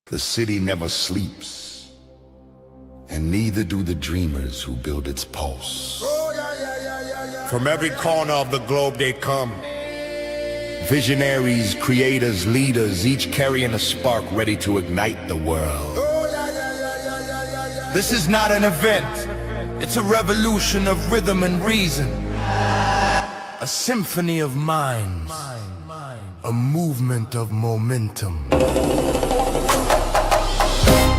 The city never sleeps, and neither do the dreamers who build its pulse. From every corner of the globe they come. Visionaries, creators, leaders, each carrying a spark ready to ignite the world. This is not an event, it's a revolution of rhythm and reason. A symphony of minds, a movement of momentum.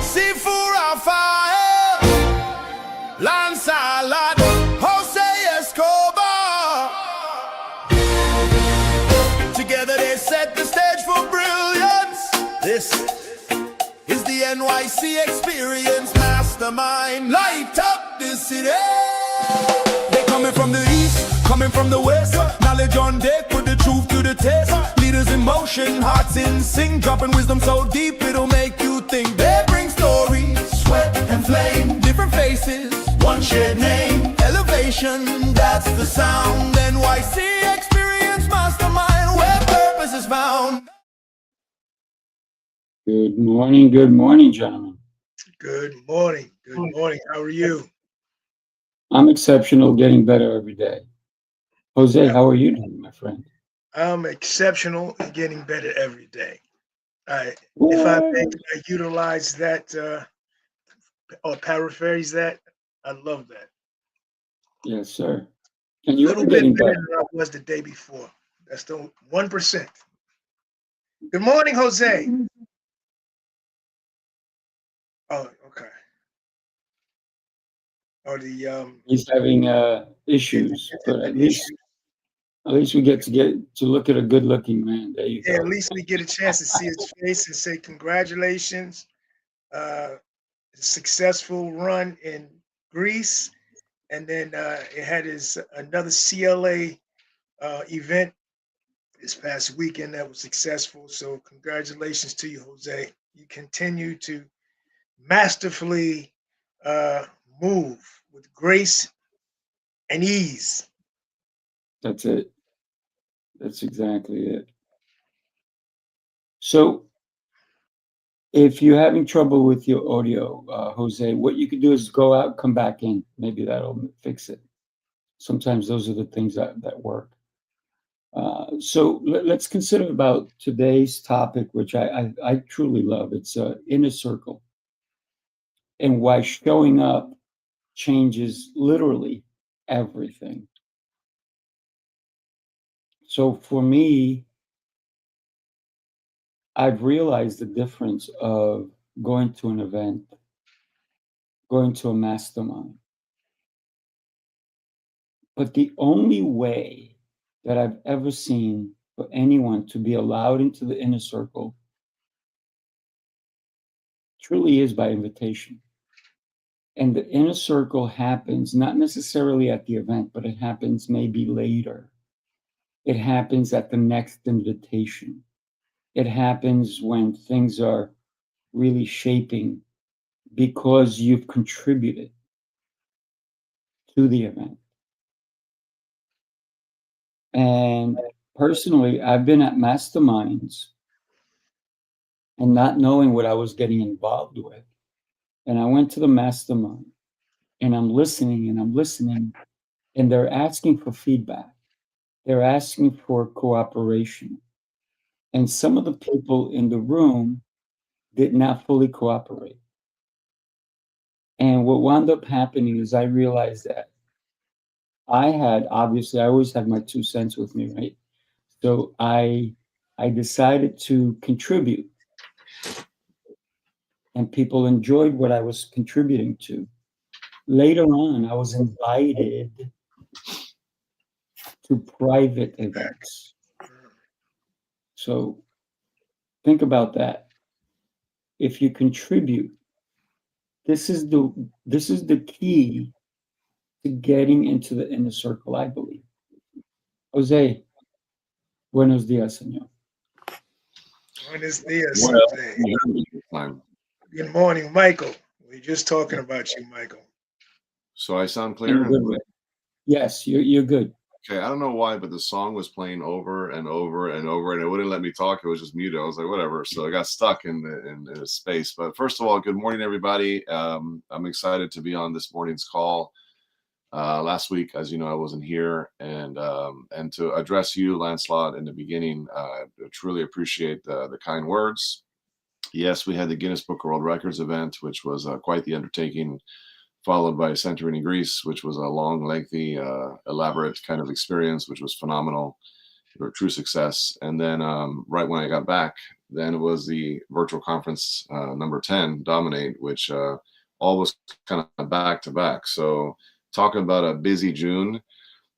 Seafood on fire, Lancelot, Jose Escobar. Together they set the stage for brilliance. This is the NYC Experience mastermind. Light up the city. They coming from the east, coming from the west. Knowledge on deck, put the truth to the test. Leaders in motion, hearts in sync, dropping wisdom so deep it'll make you think. They bring stories, sweat and flame, different faces, one shared name. Elevation, that's the sound. NYC Experience mastermind, where purpose is found. Good morning, gentlemen. Good morning. Good morning. How are you? I'm exceptional, getting better every day. Jose, how are you doing, my friend? I'm exceptional and getting better every day. If I may utilize that or paraphrase that, I love that. Yes, sir. And A you're little bit getting better better. than I was the day before. That's the 1%. Good morning, Jose. Oh, okay. Oh, He's having issues, but at least we get to look at a good-looking man. There you yeah, go. at least we get a chance to see his face and say congratulations. Successful run in Greece, and then it had his another CLA event this past weekend that was successful. So congratulations to you, Jose. You continue to masterfully move with grace and ease. That's it. That's exactly it. So, if you're having trouble with your audio, Jose, what you can do is go out, come back in. Maybe that'll fix it. Sometimes those are the things that work. So let's consider about today's topic, which I truly love. It's inner circle, and why showing up changes literally everything. So for me, I've realized the difference of going to an event, going to a mastermind. But the only way that I've ever seen for anyone to be allowed into the inner circle truly is by invitation. And the inner circle happens not necessarily at the event, but it happens maybe later. It happens at the next invitation. It happens when things are really shaping because you've contributed to the event. And personally, I've been at masterminds and not knowing what I was getting involved with. And I went to the mastermind and I'm listening, and they're asking for feedback. They're asking for cooperation. And some of the people in the room did not fully cooperate. And what wound up happening is I realized that obviously I always had my 2 cents with me, right? So I decided to contribute. And people enjoyed what I was contributing to. Later on, I was invited to private events. So think about that. If you contribute, this is the key to getting into the inner circle, I believe. Jose, buenos días, señor. Buenos dias, Jose. Good morning, Michael. We're just talking about you, Michael. So I sound clear? Yes, you're good. Okay, I don't know why, but the song was playing over and over and over, and it wouldn't let me talk. It was just muted. I was like, whatever. So I got stuck in the space. But first of all, good morning, everybody. I'm excited to be on this morning's call. Last week, as you know, I wasn't here, and to address you, Lancelot, in the beginning, I truly appreciate the kind words. Yes, we had the Guinness Book of World Records event, which was quite the undertaking, followed by Santorini, Greece, which was a long, lengthy, elaborate kind of experience, which was phenomenal, a true success. And then right when I got back, then it was the virtual conference number 10, Dominate, which all was kind of back to back. So talking about a busy June,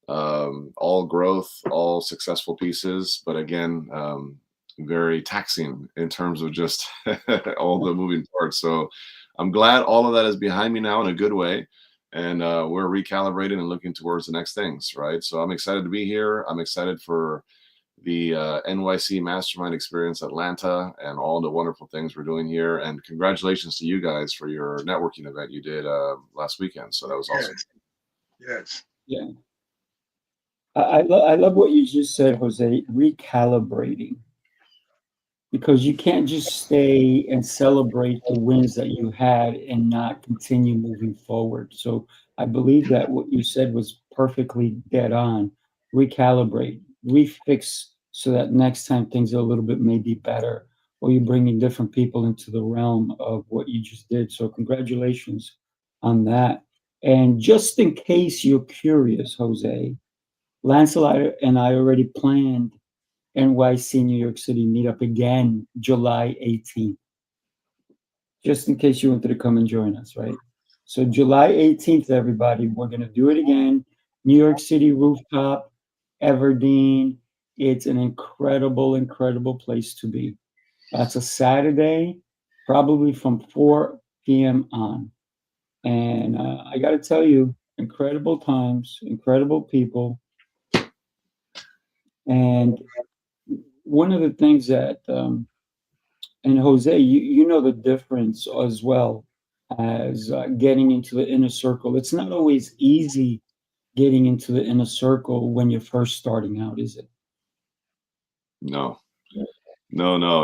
all growth, all successful pieces, but again, very taxing in terms of just all the moving parts. So I'm glad all of that is behind me now in a good way. And we're recalibrating and looking towards the next things, right? So I'm excited to be here. I'm excited for the NYC Mastermind Experience Atlanta and all the wonderful things we're doing here. And congratulations to you guys for your networking event you did last weekend. So that was awesome. Yes. Yeah. I love what you just said, Jose, recalibrating. Because you can't just stay and celebrate the wins that you had and not continue moving forward. So I believe that what you said was perfectly dead on. Recalibrate, refix so that next time things are a little bit maybe better, or you're bringing different people into the realm of what you just did. So congratulations on that. And just in case you're curious, Jose, Lancelot and I already planned NYC New York City meetup again, July 18th. Just in case you wanted to come and join us, right? So July 18th, everybody, we're going to do it again. New York City rooftop, Everdeen. It's an incredible, incredible place to be. That's a Saturday, probably from 4 p.m. on. And I got to tell you, incredible times, incredible people. And one of the things that, and Jose, you know the difference as well as getting into the inner circle. It's not always easy getting into the inner circle when you're first starting out, is it? No.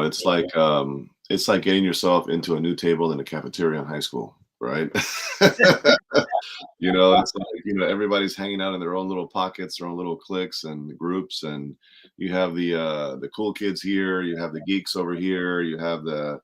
It's like getting yourself into a new table in a cafeteria in high school, right? It's like, everybody's hanging out in their own little pockets, their own little cliques and groups, and you have the cool kids here, you have the geeks over here, you have the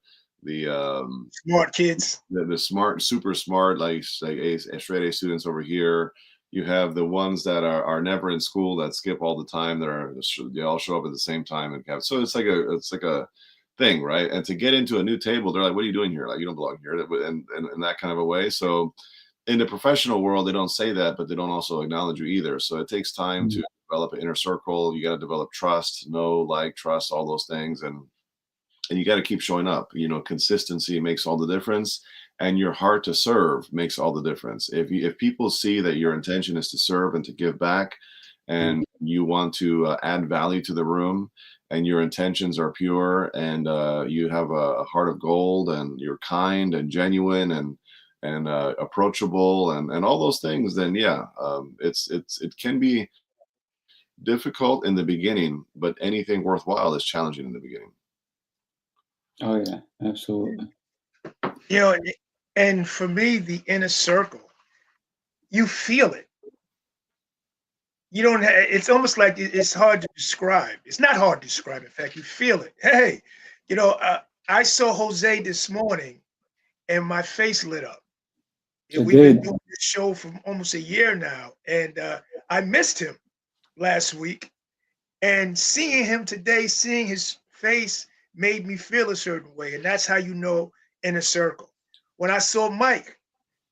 Smart kids, the smart, super smart, like straight A students over here. You have the ones that are never in school, that skip all the time. They all show up at the same time and so it's like a thing, right? And to get into a new table, they're like, "What are you doing here? Like, you don't belong here," and in that kind of a way. So in the professional world, they don't say that, but they don't also acknowledge you either. So it takes time to develop an inner circle. You got to develop trust, trust, all those things, and you got to keep showing up. Consistency makes all the difference, and your heart to serve makes all the difference. If people see that your intention is to serve and to give back, and you want to add value to the room, and your intentions are pure, and you have a heart of gold, and you're kind and genuine and approachable, and all those things, then it can be difficult in the beginning, but anything worthwhile is challenging in the beginning. Oh yeah, absolutely. And for me, the inner circle, you feel it. You don't have, it's almost like it's hard to describe. It's not hard to describe. In fact, you feel it. Hey, I saw Jose this morning and my face lit up. And we've been doing this show for almost a year now. And I missed him last week. And seeing him today, seeing his face made me feel a certain way. And that's how you know inner circle. When I saw Mike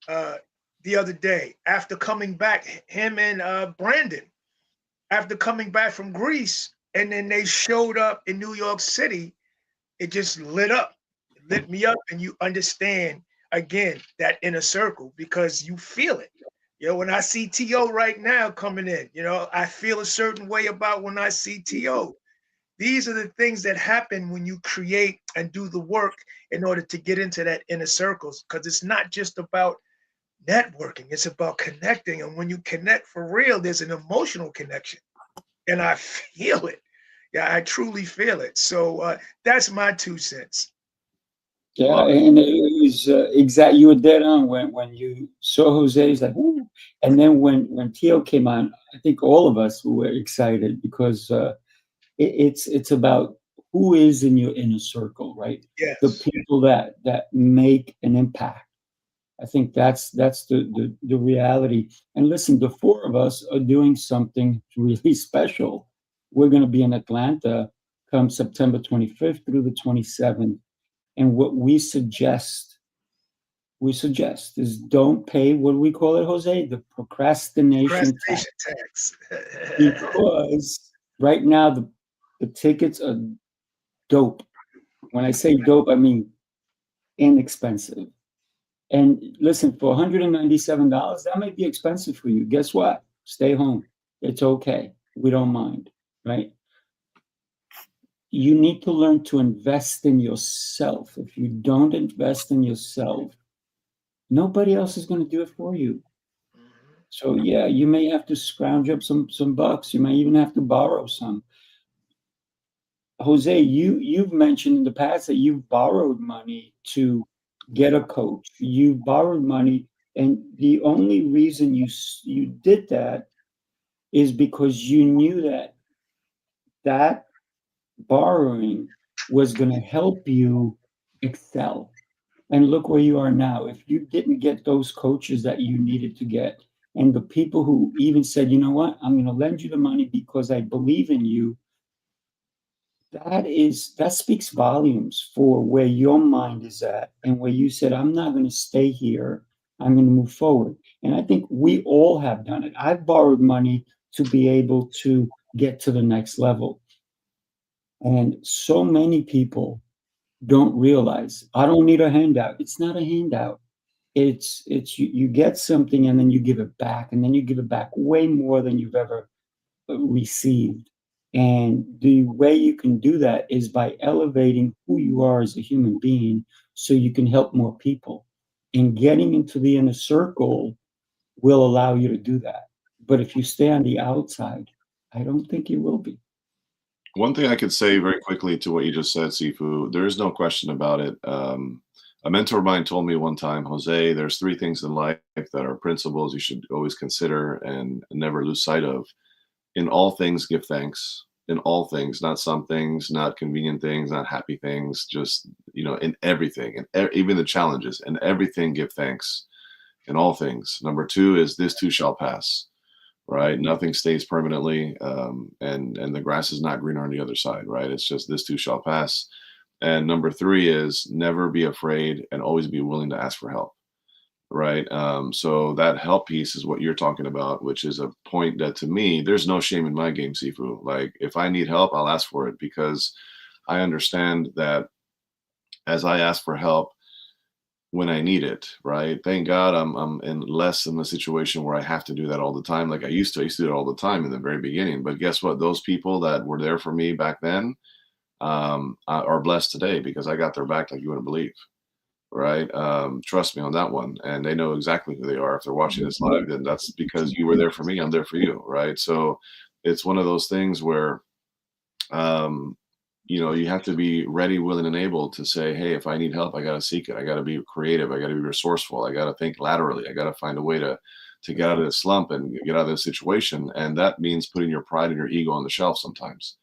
the other day, after coming back, him and Brandon, after coming back from Greece, and then they showed up in New York City, it just lit up. It lit me up, and you understand, again, that inner circle because you feel it. When I see T.O. right now coming in, I feel a certain way about when I see T.O. These are the things that happen when you create and do the work in order to get into that inner circles, because it's not just about networking. It's about connecting. And when you connect for real, there's an emotional connection. And I feel it. Yeah, I truly feel it. So that's my 2 cents. Yeah, Love it. and it was exact. You were dead on when you saw Jose. It's like, ooh. And then when Tio came on, I think all of us were excited because it's about who is in your inner circle, right? The Yes. people that make an impact. I think that's the reality. And listen, the four of us are doing something really special. We're going to be in Atlanta come September 25th through the 27th. And what we suggest is don't pay, what do we call it, Jose? The procrastination tax. Procrastination tax. Because right now the tickets are dope. When I say dope, I mean inexpensive. And listen, for $197, that might be expensive for you. Guess what? Stay home. It's okay. We don't mind, right? You need to learn to invest in yourself. If you don't invest in yourself, nobody else is going to do it for you. So yeah, you may have to scrounge up some bucks. You may even have to borrow some. Jose, you've mentioned in the past that you've borrowed money to get a coach. You've borrowed money, and the only reason you did that is because you knew that borrowing was going to help you excel. And look where you are now. If you didn't get those coaches that you needed to get, and the people who even said, you know what, I'm going to lend you the money because I believe in you, that speaks volumes for where your mind is at and where you said, I'm not going to stay here. I'm going to move forward. And I think we all have done it. I've borrowed money to be able to get to the next level. And so many people don't realize I don't need a handout. It's not a handout. It's you get something and then you give it back, and then you give it back way more than you've ever received. And the way you can do that is by elevating who you are as a human being so you can help more people. And getting into the inner circle will allow you to do that. But if you stay on the outside, I don't think you will be. One thing I could say very quickly to what you just said, Sifu, there is no question about it. A mentor of mine told me one time, Jose, there's three things in life that are principles you should always consider and never lose sight of. In all things, give thanks. In all things, not some things, not convenient things, not happy things, just, in everything, and even the challenges, and everything, give thanks. In all things. Number two is this too shall pass. Right, nothing stays permanently, and the grass is not greener on the other side. Right, it's just this too shall pass. And number three is never be afraid and always be willing to ask for help. Right, so that help piece is what you're talking about, which is a point that to me, there's no shame in my game, Sifu. Like if I need help, I'll ask for it because I understand that as I ask for help when I need it, right? Thank God I'm in less in a situation where I have to do that all the time. Like I used to do it all the time in the very beginning. But guess what? Those people that were there for me back then are blessed today because I got their back like you wouldn't believe, right? Trust me on that one. And they know exactly who they are. If they're watching this live, then that's because you were there for me. I'm there for you, right? So it's one of those things where you have to be ready, willing, and able to say, hey, if I need help, I got to seek it. I got to be creative. I got to be resourceful. I got to think laterally. I got to find a way to get out of this slump and get out of this situation. And that means putting your pride and your ego on the shelf sometimes,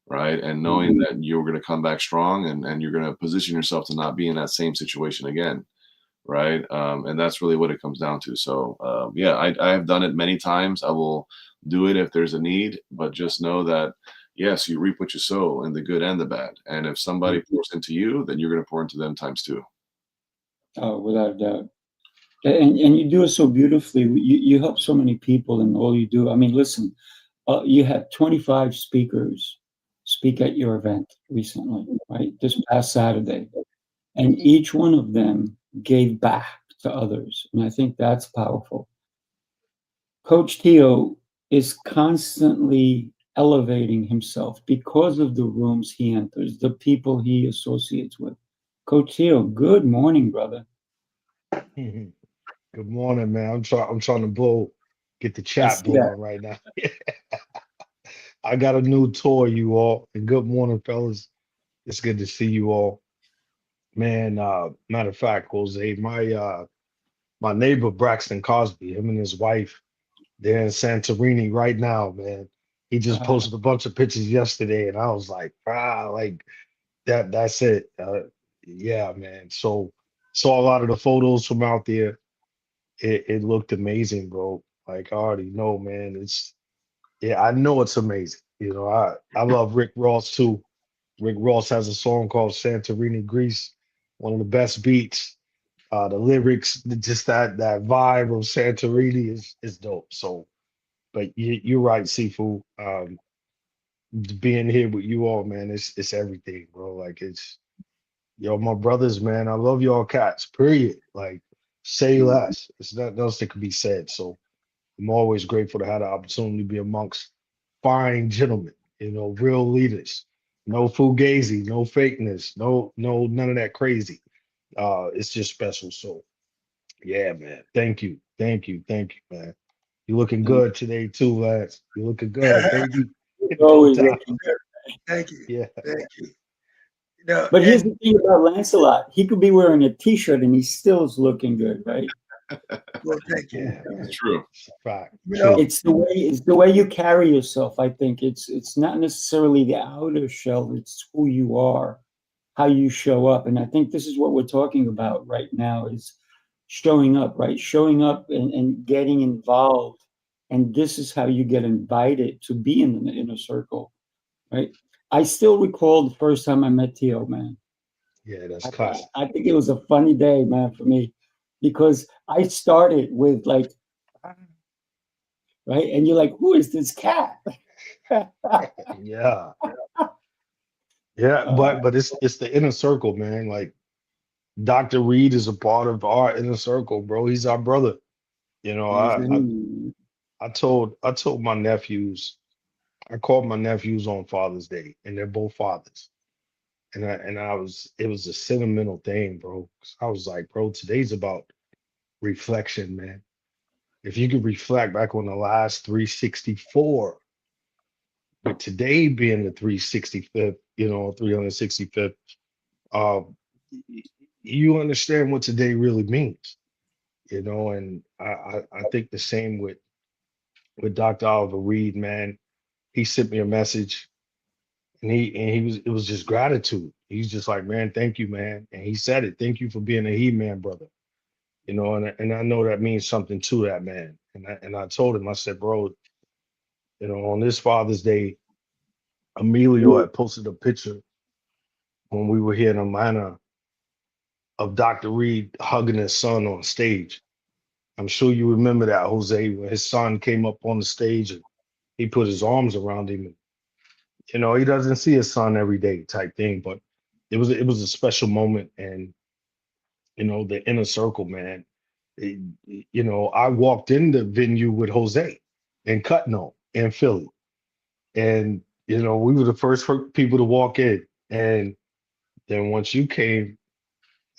right? And knowing that you're going to come back strong and you're going to position yourself to not be in that same situation again, right? And that's really what it comes down to. So, yeah, I have done it many times. I will do it if there's a need, but just know that yes, you reap what you sow in the good and the bad. And if somebody pours into you, then you're going to pour into them times two. Oh, without a doubt. And you do it so beautifully. You help so many people in all you do. I mean, listen, you had 25 speakers speak at your event recently, right? This past Saturday. And each one of them gave back to others. And I think that's powerful. Coach Tio is constantly elevating himself because of the rooms he enters, the people he associates with. Coach Tio, good morning, brother. Good morning, man. I'm trying to get the I chat see that. blowing right now. I got a new toy, you all. And good morning, fellas. It's good to see you all. Man, matter of fact, Jose, my neighbor Braxton Cosby, him and his wife, they're in Santorini right now, man. He just posted a bunch of pictures yesterday, and I was like, like that's it. Yeah, man. So saw a lot of the photos from out there. It looked amazing, bro. Like I already know, man. Yeah, I know it's amazing. I love Rick Ross too. Rick Ross has a song called Santorini, Greece, one of the best beats. The lyrics, just that vibe of Santorini is dope. So, but you're right, Sifu. Being here with you all, man, it's everything, bro. Like it's yo, my brothers, man. I love y'all cats. Period. Like say less. It's nothing else that could be said. So I'm always grateful to have the opportunity to be amongst fine gentlemen, real leaders. No fugazi, no fakeness, no, none of that crazy. It's just special. So yeah, man. Thank you. Thank you. Thank you, man. You looking good today too, Lance. You looking good, baby. He's No always doubt. looking good. Thank you. Yeah. Thank you. No, But here's and the thing about Lancelot. He could be wearing a T-shirt and he still is looking good, right? well, thank you. Yeah. It's true. It's a fact. You know, True. It's the way you carry yourself. I think it's not necessarily the outer shell. It's who you are, how you show up. And I think this is what we're talking about right now is showing up, right? Showing up and getting involved. And this is how you get invited to be in the inner circle, right? I still recall the first time I met Tio, man. Yeah, that's I, classic. I think it was a funny day, man, for me, because I started with like, right, and you're like, who is this cat? Yeah. Yeah, but it's the inner circle, man. Like Dr. Reed is a part of our inner circle, bro. He's our brother. You know, I told my nephews, I called my nephews on Father's Day, and they're both fathers. It was a sentimental thing, bro. 'Cause I was like, bro, today's about reflection, man. If you could reflect back on the last 364, with today being the 365th, 365th, uh, you understand what today really means, and I think the same with Dr. Oliver Reed, man. He sent me a message and it was just gratitude. He's just like, man, thank you, man. And he said it, thank you for being a he-man brother. And I know that means something to that man. And I told him, I said, bro, on this Father's Day, Emilio had posted a picture when we were here in Atlanta of Dr. Reed hugging his son on stage. I'm sure you remember that, Jose, when his son came up on the stage and he put his arms around him. And, he doesn't see his son every day type thing, but it was a special moment. And, the inner circle, man. It- I walked in the venue with Jose and Cutno in Philly. And, we were the first people to walk in. And then once you came,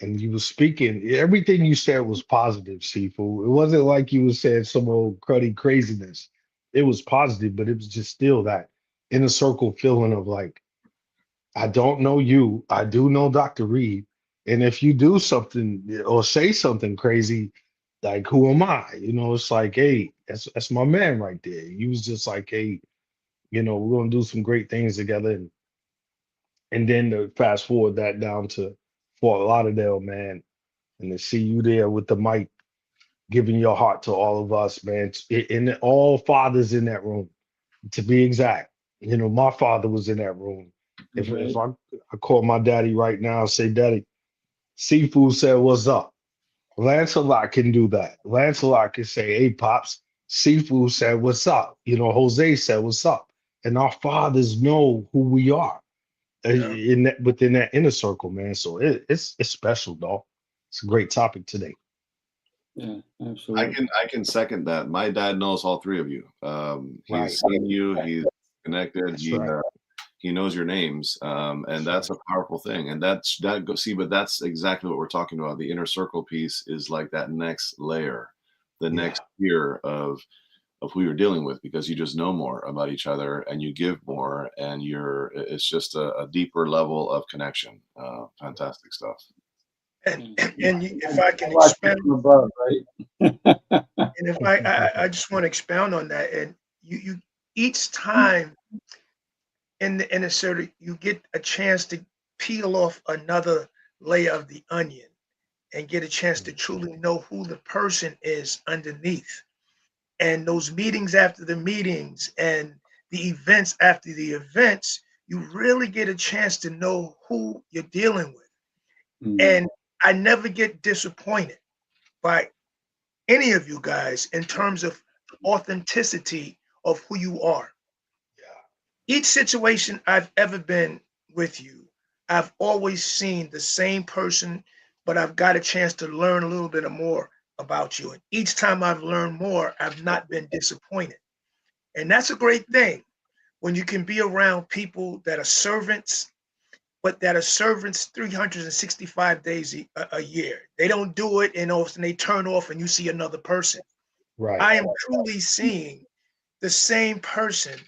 and you were speaking, everything you said was positive, Sifu. It wasn't like you were saying some old cruddy craziness. It was positive, but it was just still that inner circle feeling of like, I don't know you, I do know Dr. Reed. And if you do something or say something crazy, like who am I? It's like, hey, that's my man right there. He was just like, hey, we're gonna do some great things together. And then to fast forward that down to Fort Lauderdale, man, and to see you there with the mic, giving your heart to all of us, man. And all fathers in that room, to be exact. My father was in that room. If Right. I call my daddy right now and say, Daddy, Seafood said, what's up? Lancelot can do that. Lancelot can say, hey, Pops, Seafood said, what's up? Jose said, what's up? And our fathers know who we are within that inner circle, man. So it's special, dog. It's a great topic today. Yeah, I absolutely. can second that. My dad knows all three of you. Right. He's seen you. He's connected. That's right. He knows your names, and that's a powerful thing. And but that's exactly what we're talking about. The inner circle piece is like that next layer, the Yeah. next tier of who you're dealing with, because you just know more about each other and you give more, and it's just a deeper level of connection. Fantastic stuff. And if I can Watch it expound, from above, right? and if I just want to expound on that, and you each time in a sort of you get a chance to peel off another layer of the onion and get a chance to truly know who the person is underneath. And those meetings after the meetings and the events after the events, you really get a chance to know who you're dealing with. Mm. And I never get disappointed by any of you guys in terms of authenticity of who you are. Each situation I've ever been with you, I've always seen the same person, but I've got a chance to learn a little bit more about you. And each time I've learned more, I've not been disappointed. And that's a great thing when you can be around people that are servants, but that are servants 365 days a year. They don't do it and all of a sudden they turn off and you see another person. Right. I am truly seeing the same person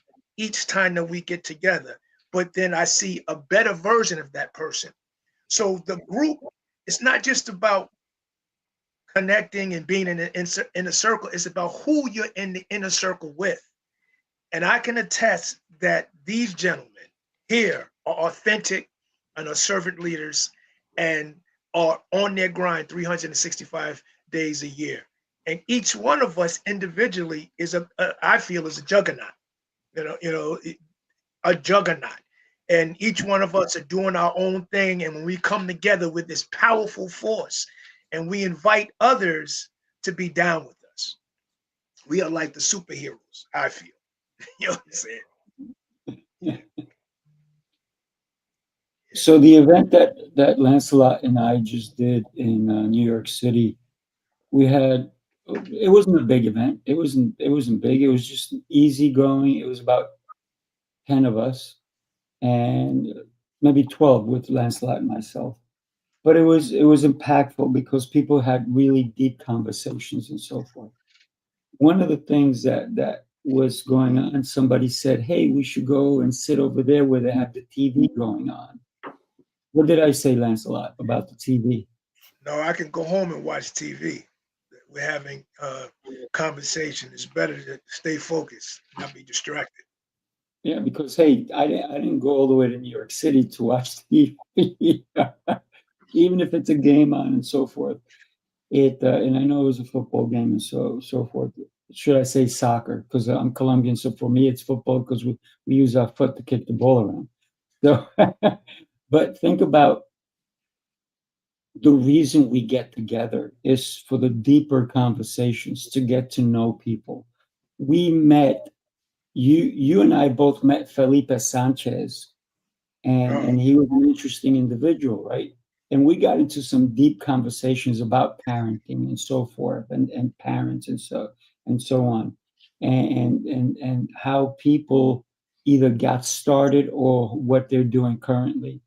each time that we get together, but then I see a better version of that person. So the group, it's not just about connecting and being in a circle, it's about who you're in the inner circle with. And I can attest that these gentlemen here are authentic and are servant leaders and are on their grind 365 days a year. And each one of us individually is I feel is a juggernaut, a juggernaut. And each one of us are doing our own thing. And when we come together with this powerful force and we invite others to be down with us, we are like the superheroes, I feel. You know what I'm saying? So the event that Lancelot and I just did in New York City, we had it wasn't a big event. It wasn't big. It was just easy going. It was about 10 of us and maybe 12 with Lancelot and myself. But it was impactful because people had really deep conversations and so forth. One of the things that was going on, somebody said, "Hey, we should go and sit over there where they have the TV going on." What did I say, Lancelot, about the TV? No, I can go home and watch TV. We're having conversation. It's better to stay focused, not be distracted. Yeah, because hey, I didn't go all the way to New York City to watch TV, even if it's a game on and so forth. And I know it was a football game and so forth. Should I say soccer? Because I'm Colombian, so for me it's football because we use our foot to kick the ball around. So, but think about the reason we get together is for the deeper conversations to get to know people. We met you and I both met Felipe Sanchez, Oh, and he was an interesting individual, right? And we got into some deep conversations about parenting and so forth, and parents and so on, and how people either got started or what they're doing currently.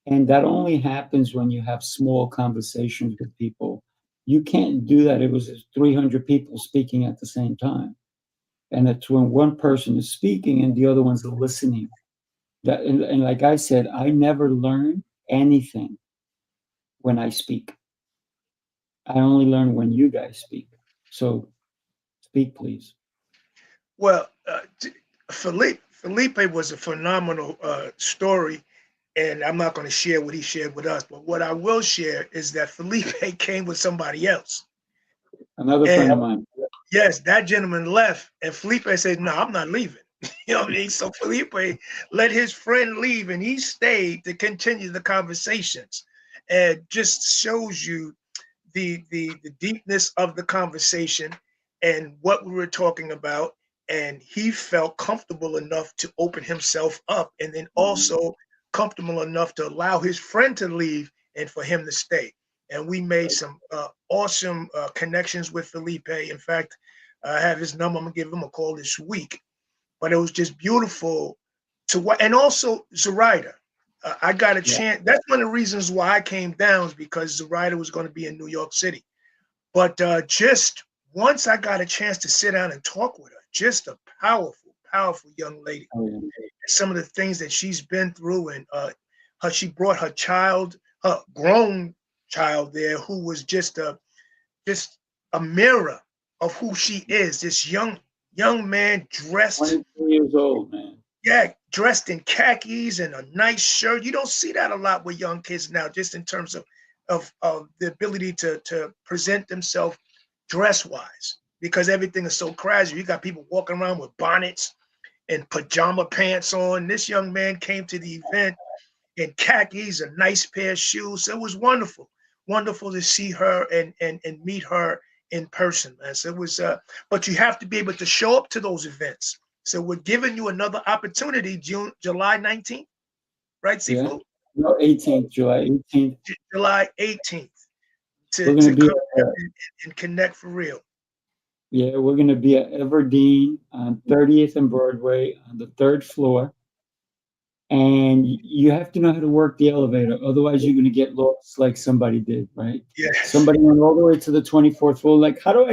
And that only happens when you have small conversations with people. You can't do that. It was 300 people speaking at the same time. And it's when one person is speaking and the other one's listening and like I said, I never learn anything when I speak. I only learn when you guys speak. So speak, please. well, Felipe was a phenomenal story, and I'm not going to share what he shared with us. But what I will share is that Felipe came with somebody else, Another and friend of mine. yes, that gentleman left, and Felipe said, "No, I'm not leaving." You know what I mean? So Felipe let his friend leave, and he stayed to continue the conversations, and just shows you the deepness of the conversation and what we were talking about. And he felt comfortable enough to open himself up, and then also comfortable enough to allow his friend to leave and for him to stay. And we made some awesome connections with Felipe. In fact, I have his number. I'm gonna give him a call this week. But it was just beautiful to what, and also Zoraida. I got a Yeah. chance. That's one of the reasons why I came down, is because Zoraida was going to be in New York City. But just once I got a chance to sit down and talk with her, just a powerful, powerful young lady. Oh, yeah. Some of the things that she's been through, and she brought her child, her grown child there, who was just a mirror of who she is. This young man dressed, 22 years old, man. yeah, dressed in khakis and a nice shirt. You don't see that a lot with young kids now, just in terms of the ability to present themselves dress wise, because everything is so casual. You got people walking around with bonnets and pajama pants on. This young man came to the event in khakis, a nice pair of shoes. So it was wonderful, wonderful to see her and meet her in person, man. So it was, but you have to be able to show up to those events. So we're giving you another opportunity, July 19th, right, Yeah. Sifu? No, 18th, July 18th. July 18th We're to going to be come and connect for real. Yeah, we're going to be at Everdeen on 30th and Broadway on the 3rd floor. And you have to know how to work the elevator. Otherwise, you're going to get lost like somebody did, right? Yes. Somebody went all the way to the 24th floor. Like, how do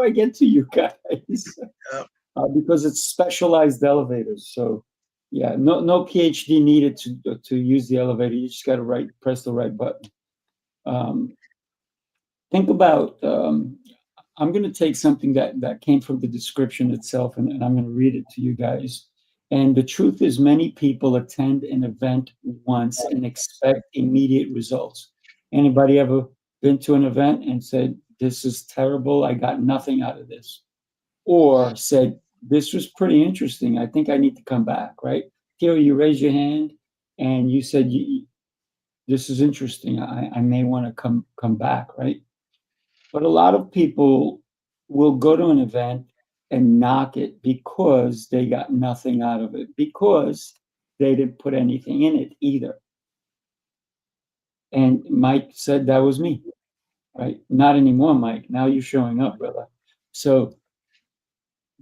I get to you guys? Because it's specialized elevators. So, yeah, no PhD needed to use the elevator. You just got to press the right button. Think about. I'm going to take something that came from the description itself, and I'm going to read it to you guys. And the truth is, many people attend an event once and expect immediate results. Anybody ever been to an event and said, "This is terrible, I got nothing out of this," or said, "This was pretty interesting, I think I need to come back," right? Theo, you raised your hand and you said, "This is interesting, I may want to come back," right? But a lot of people will go to an event and knock it because they got nothing out of it, because they didn't put anything in it either. And Mike said that was me, right? Not anymore, Mike. Now you're showing up, brother. So,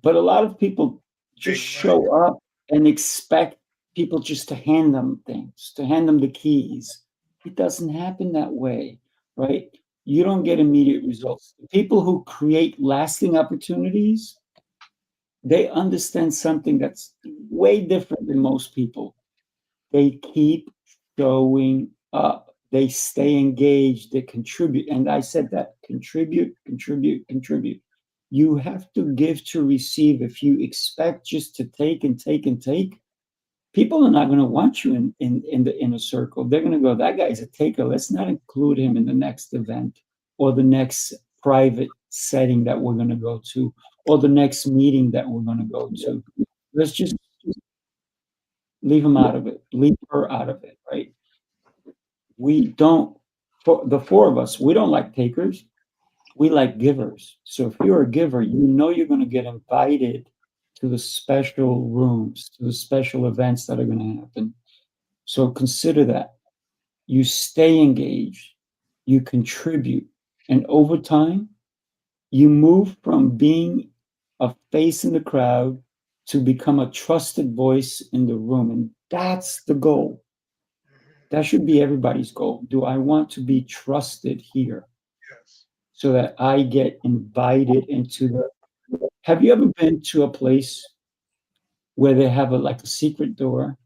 but a lot of people just show up and expect people just to hand them things, to hand them the keys. It doesn't happen that way, right? You don't get immediate results. People who create lasting opportunities, they understand something that's way different than most people. They keep showing up. They stay engaged. They contribute. And I said that, contribute, contribute, contribute. You have to give to receive. If you expect just to take and take and take, people are not going to want you in the inner circle. They're going to go, "That guy's a taker. Let's not include him in the next event or the next private setting that we're going to go to or the next meeting that we're going to go to. Let's just leave him out of it. Leave her out of it," right? We don't, for the four of us, we don't like takers. We like givers. So if you're a giver, you know you're going to get invited to the special rooms, to the special events that are going to happen. So consider that. You stay engaged, you contribute, and over time, you move from being a face in the crowd to become a trusted voice in the room. And that's the goal. That should be everybody's goal. Do I want to be trusted here? Yes. So that I get invited into the. Have you ever been to a place where they have like a secret door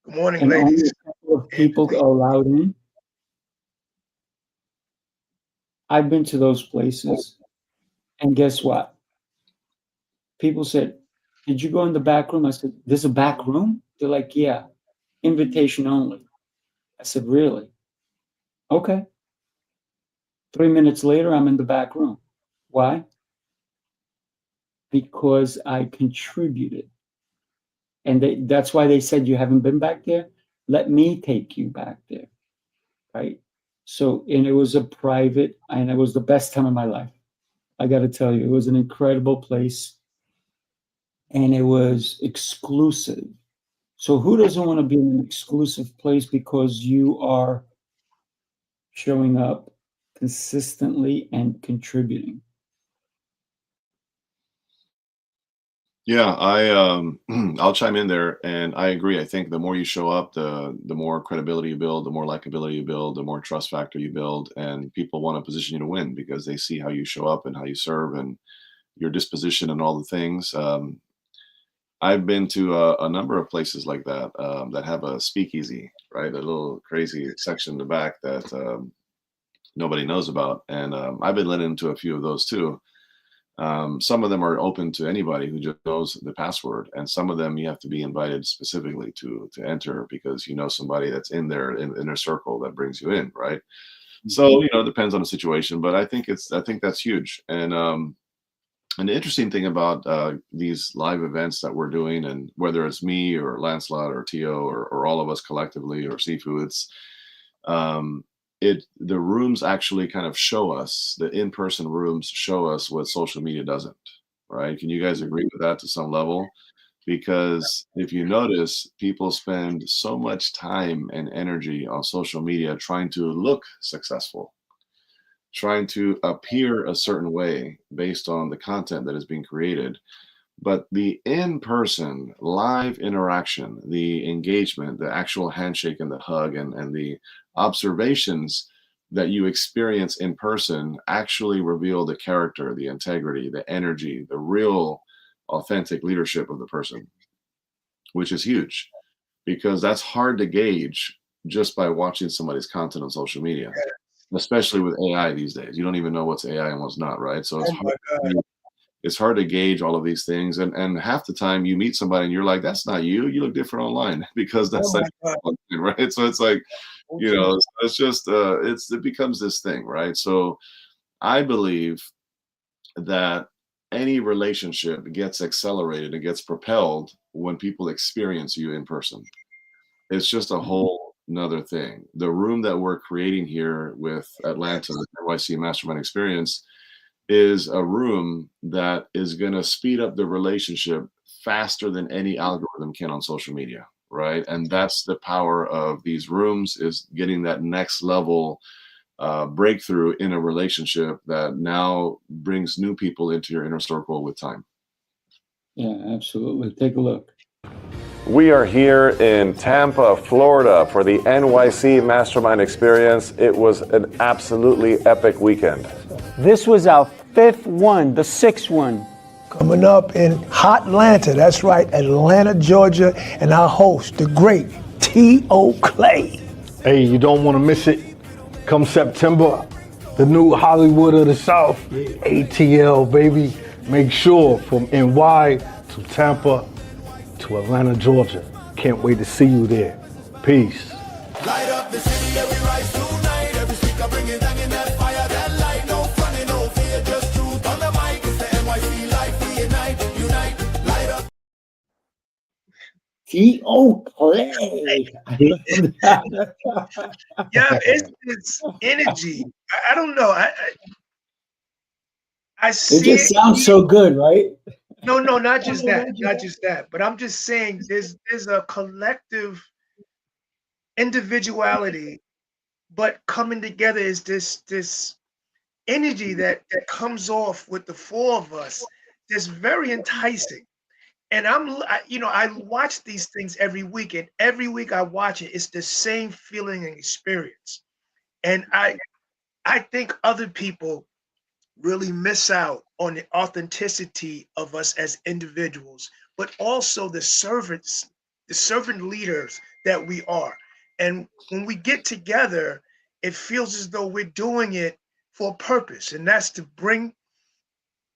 Good morning, and only ladies. a couple of people are allowed in? I've been to those places, and guess what? People said, "Did you go in the back room?" I said, "There's a back room?" They're like, "Yeah, invitation only." I said, "Really?" Okay. 3 minutes later, I'm in the back room. Why? Because I contributed. And that's why they said, "You haven't been back there? Let me take you back there," right? So, and it was a private, and it was the best time of my life. I got to tell you, it was an incredible place, and it was exclusive. So who doesn't want to be in an exclusive place because you are showing up consistently and contributing? Yeah, I'll chime in there, and I agree. I think the more you show up, the more credibility you build, the more likability you build, the more trust factor you build, and people want to position you to win because they see how you show up and how you serve and your disposition and all the things. I've been to a number of places like that that have a speakeasy, right? A little crazy section in the back that nobody knows about, and I've been let into a few of those too. Some of them are open to anybody who just knows the password, and some of them you have to be invited specifically to enter because you know somebody that's in there in their circle that brings you in, right? So it depends on the situation, but I think that's huge. And the interesting thing about these live events that we're doing, and whether it's me or Lancelot or Tio or all of us collectively or Sifu, um, the rooms actually kind of show us, the in-person rooms show us what social media doesn't, right? Can you guys agree with that to some level? Because if you notice, people spend so much time and energy on social media trying to look successful, trying to appear a certain way based on the content that is being created. But the in-person live interaction, the engagement, the actual handshake and the hug and the observations that you experience in person actually reveal the character, the integrity, the energy, the real authentic leadership of the person, which is huge because that's hard to gauge just by watching somebody's content on social media, especially with AI these days. You don't even know what's AI and what's not, right? So Oh my God. it's hard to gauge all of these things, and half the time you meet somebody and you're like, that's not you, you look different online because Oh that's my like God. right. So it's like Okay. it's just it becomes this thing, right? So I believe that any relationship gets accelerated and gets propelled when people experience you in person. It's just a whole another thing. The room that we're creating here with Atlanta NYC Mastermind Experience is a room that is going to speed up the relationship faster than any algorithm can on social media, right? And that's the power of these rooms, is getting that next level breakthrough in a relationship that now brings new people into your inner circle with time. Yeah, absolutely. Take a look. We are here in Tampa, Florida for the NYC Mastermind Experience. It was an absolutely epic weekend. This was our fifth one, the sixth one. Coming up in Hot Atlanta, that's right, Atlanta, Georgia, and our host, the great T.O. Clay. Hey, you don't want to miss it. Come September, the new Hollywood of the South, ATL, baby. Make sure from NY to Tampa to Atlanta, Georgia. Can't wait to see you there. Peace. Light up the city, every rise tonight. Every speaker bringing down in that fire, that light. No funny, no fear, just truth on the mic. It's the NYC life, we ignite, unite, light up. T.O. Clay. Yeah, it's energy. I don't know. I It see just sounds so good, right? No, not just that, not just that. But I'm just saying there's a collective individuality, but coming together is this energy that comes off with the four of us. That's very enticing. And I watch these things every week, and every week I watch it, it's the same feeling and experience. And I think other people really miss out on the authenticity of us as individuals, but also the servant leaders that we are. And when we get together, it feels as though we're doing it for a purpose, and that's to bring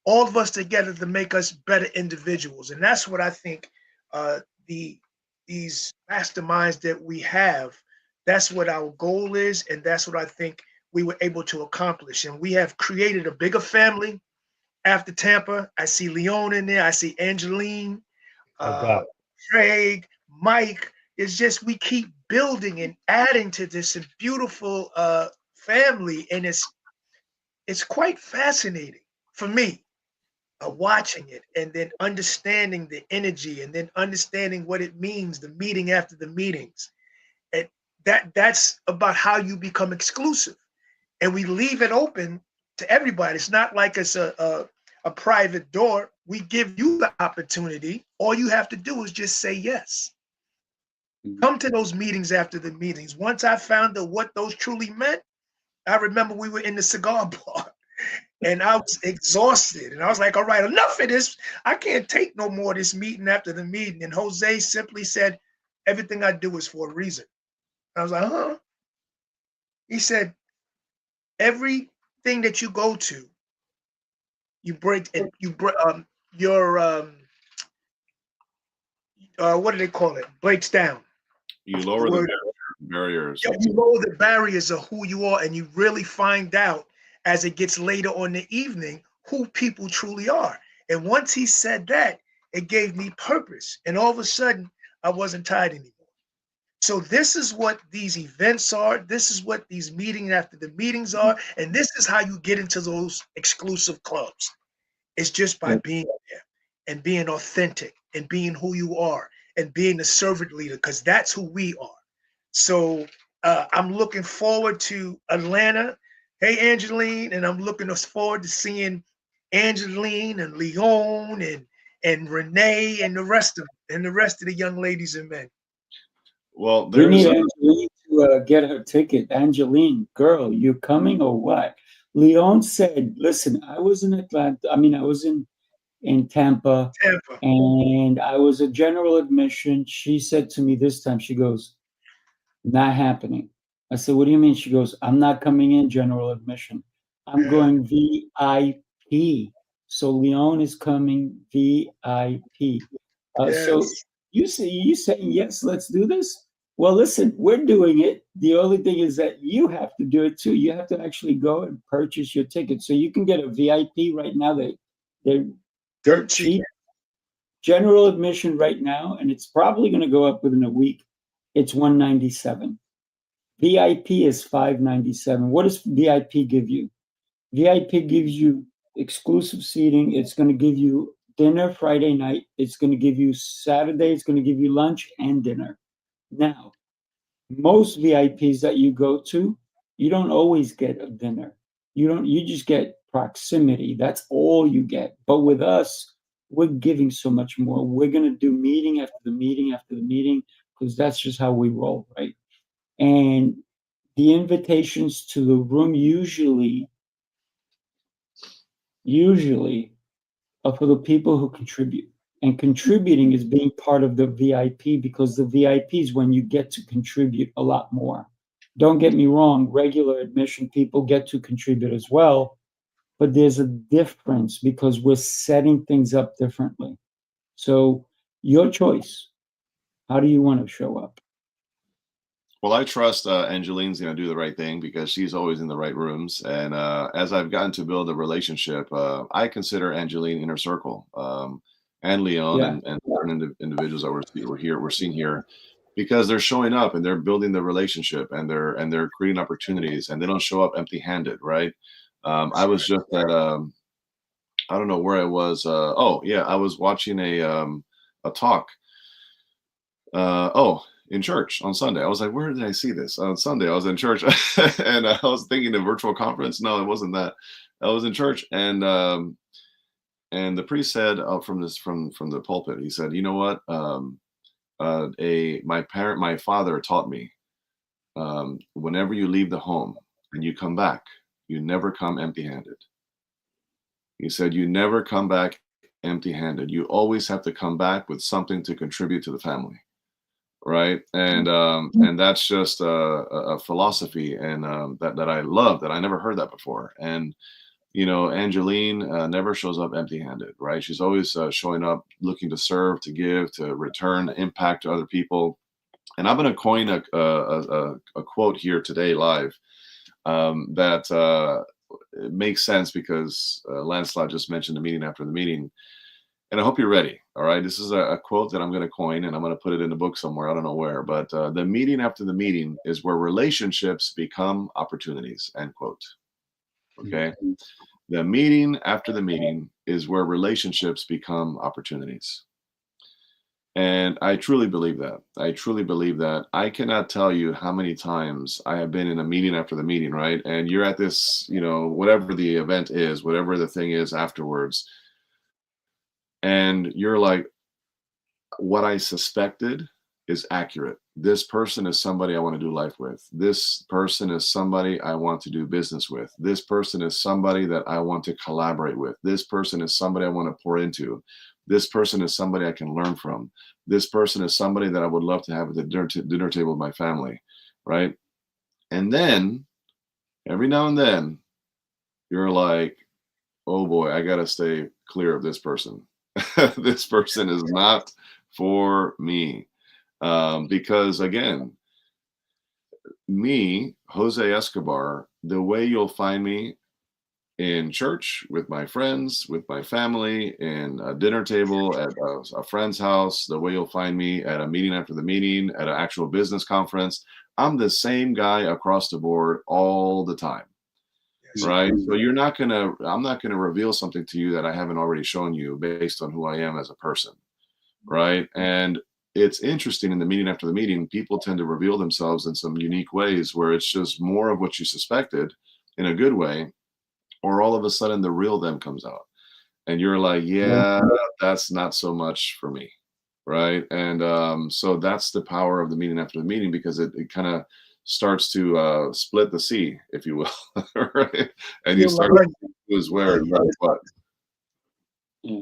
all of us together to make us better individuals. And that's what I think uh, these masterminds that we have, that's what our goal is, and that's what I think we were able to accomplish. And we have created a bigger family after Tampa. I see Leon in there. I see Angeline, Oh, uh, God. Craig, Mike. It's just we keep building and adding to this beautiful family, and it's quite fascinating for me, watching it and then understanding the energy and then understanding what it means, the meeting after the meetings. And that's about how you become exclusive. And we leave it open to everybody. It's not like it's a private door. We give you the opportunity. All you have to do is just say yes. Come to those meetings after the meetings. Once I found out what those truly meant, I remember we were in the cigar bar and I was exhausted. And I was like, all right, enough of this. I can't take no more of this meeting after the meeting. And Jose simply said, everything I do is for a reason. I was like, huh? He said, everything that you go to, you break and you break your what do they call it? Breaks down. You lower the barriers. Yeah, you lower the barriers of who you are, and you really find out as it gets later on the evening who people truly are. And once he said that, it gave me purpose. And all of a sudden, I wasn't tired anymore. So this is what these events are. This is what these meetings after the meetings are. And this is how you get into those exclusive clubs. It's just by being there and being authentic and being who you are and being a servant leader, because that's who we are. So I'm looking forward to Atlanta. Hey, Angeline, and I'm looking forward to seeing Angeline and Leon and Renee and the rest of the young ladies and men. Well, We need there's Angeline to get her ticket. Angeline, girl, you coming or what? Leon said, listen, I was in Atlanta. I mean, I was in Tampa, and I was a general admission. She said to me this time, she goes, not happening. I said, what do you mean? She goes, I'm not coming in general admission. I'm going VIP. So Leon is coming VIP. So you saying yes, let's do this? Well, listen, we're doing it. The only thing is that you have to do it too. You have to actually go and purchase your ticket. So you can get a VIP right now. They're dirt cheap. General admission right now, and it's probably going to go up within a week. It's $197. VIP is $597. What does VIP give you? VIP gives you exclusive seating. It's going to give you dinner Friday night. It's going to give you Saturday. It's going to give you lunch and dinner. Now, most VIPs that you go to, you don't always get a dinner. You just get proximity. That's all you get. But with us, we're giving so much more. We're going to do meeting after the meeting after the meeting, because that's just how we roll, right? And the invitations to the room usually are for the people who contribute. And contributing is being part of the VIP, because the VIP is when you get to contribute a lot more. Don't get me wrong, regular admission people get to contribute as well, but there's a difference because we're setting things up differently. So your choice. How do you want to show up? Well, I trust Angeline's going to do the right thing because she's always in the right rooms. And as I've gotten to build a relationship, I consider Angeline inner circle, and Leon and certain individuals that we're seeing here, because they're showing up and they're building the relationship and they're creating opportunities, and they don't show up empty-handed, right? I was just at I don't know where I was. I was watching a talk. In church on Sunday. I was like, where did I see this? On Sunday, I was in church and I was thinking a virtual conference. No, it wasn't that. I was in church, and the priest said from the pulpit, he said, you know what? My father taught me, whenever you leave the home and you come back, you never come empty-handed. He said, you never come back empty-handed. You always have to come back with something to contribute to the family. Right. And that's just a philosophy, and that I love, that I never heard that before. And, Angeline never shows up empty handed. Right. She's always showing up looking to serve, to give, to return impact to other people. And I'm going to coin a quote here today live that it makes sense because Lancelot just mentioned the meeting after the meeting. And I hope you're ready. All right. This is a quote that I'm going to coin, and I'm going to put it in a book somewhere. I don't know where, but the meeting after the meeting is where relationships become opportunities, end quote. Okay. The meeting after the meeting is where relationships become opportunities. And I truly believe that. I truly believe that. I cannot tell you how many times I have been in a meeting after the meeting, right? And you're at this, whatever the event is, whatever the thing is afterwards. And you're like, what I suspected is accurate. This person is somebody I want to do life with. This person is somebody I want to do business with. This person is somebody that I want to collaborate with. This person is somebody I want to pour into. This person is somebody I can learn from. This person is somebody that I would love to have at the dinner table with my family, right? And then every now and then you're like, oh boy, I got to stay clear of this person. This person is not for me. Because again, me, Jose Escobar, the way you'll find me in church with my friends, with my family, in a dinner table at a friend's house, the way you'll find me at a meeting after the meeting, at an actual business conference, I'm the same guy across the board all the time. Yes, Right. So I'm not gonna reveal something to you that I haven't already shown you based on who I am as a person. Right. And it's interesting in the meeting after the meeting, people tend to reveal themselves in some unique ways where it's just more of what you suspected in a good way, or all of a sudden the real them comes out. And you're like, yeah, that's not so much for me. Right. And so that's the power of the meeting after the meeting, because it kind of starts to split the sea, if you will. Right. And you start to see who is where and who is what. Yeah.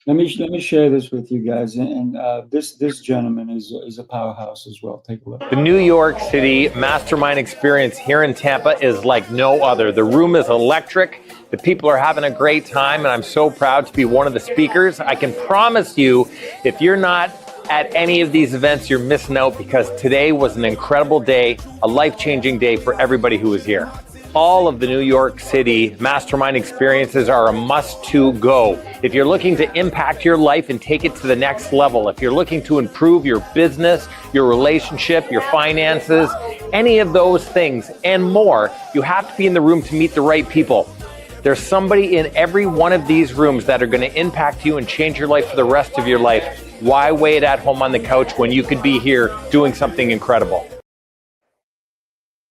Let me share this with you guys, and this gentleman is a powerhouse as well. Take a look. The New York City Mastermind Experience here in Tampa is like no other. The room is electric. The people are having a great time, and I'm so proud to be one of the speakers. I can promise you, if you're not at any of these events, you're missing out, because today was an incredible day, a life-changing day for everybody who was here. All of the New York City Mastermind Experiences are a must-to go. If you're looking to impact your life and take it to the next level, if you're looking to improve your business, your relationship, your finances, any of those things and more, you have to be in the room to meet the right people. There's somebody in every one of these rooms that are going to impact you and change your life for the rest of your life. Why wait at home on the couch when you could be here doing something incredible?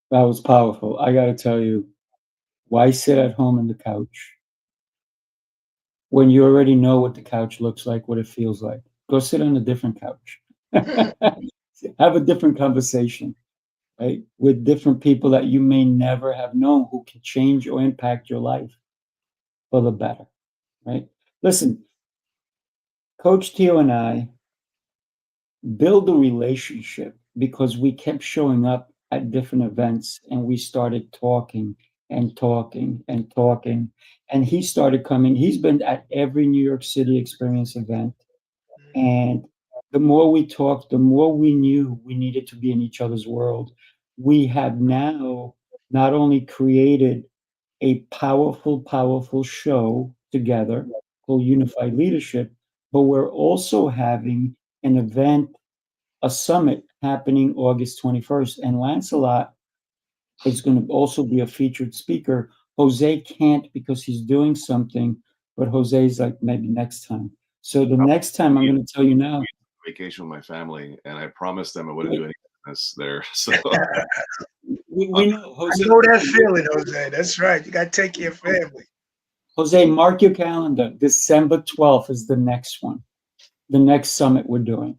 That was powerful. I got to tell you, why sit at home on the couch when you already know what the couch looks like, what it feels like? Go sit on a different couch. Have a different conversation, right? With different people that you may never have known, who can change or impact your life for the better, right? Listen, Coach Tio and I build a relationship because we kept showing up at different events, and we started talking and talking and talking. And he started coming. He's been at every New York City Experience event. And the more we talked, the more we knew we needed to be in each other's world. We have now not only created a powerful, powerful show together called Unified Leadership, but we're also having an event, a summit happening August 21st. And Lancelot is going to also be a featured speaker. Jose can't because he's doing something, but Jose's like, maybe next time. So the next time, I'm going to tell you now. Vacation with my family, and I promised them I wouldn't do any business there. So we know, Jose. I know that feeling, Jose. That's right. You got to take care of family. Jose, mark your calendar. December 12th is the next one, the next summit we're doing.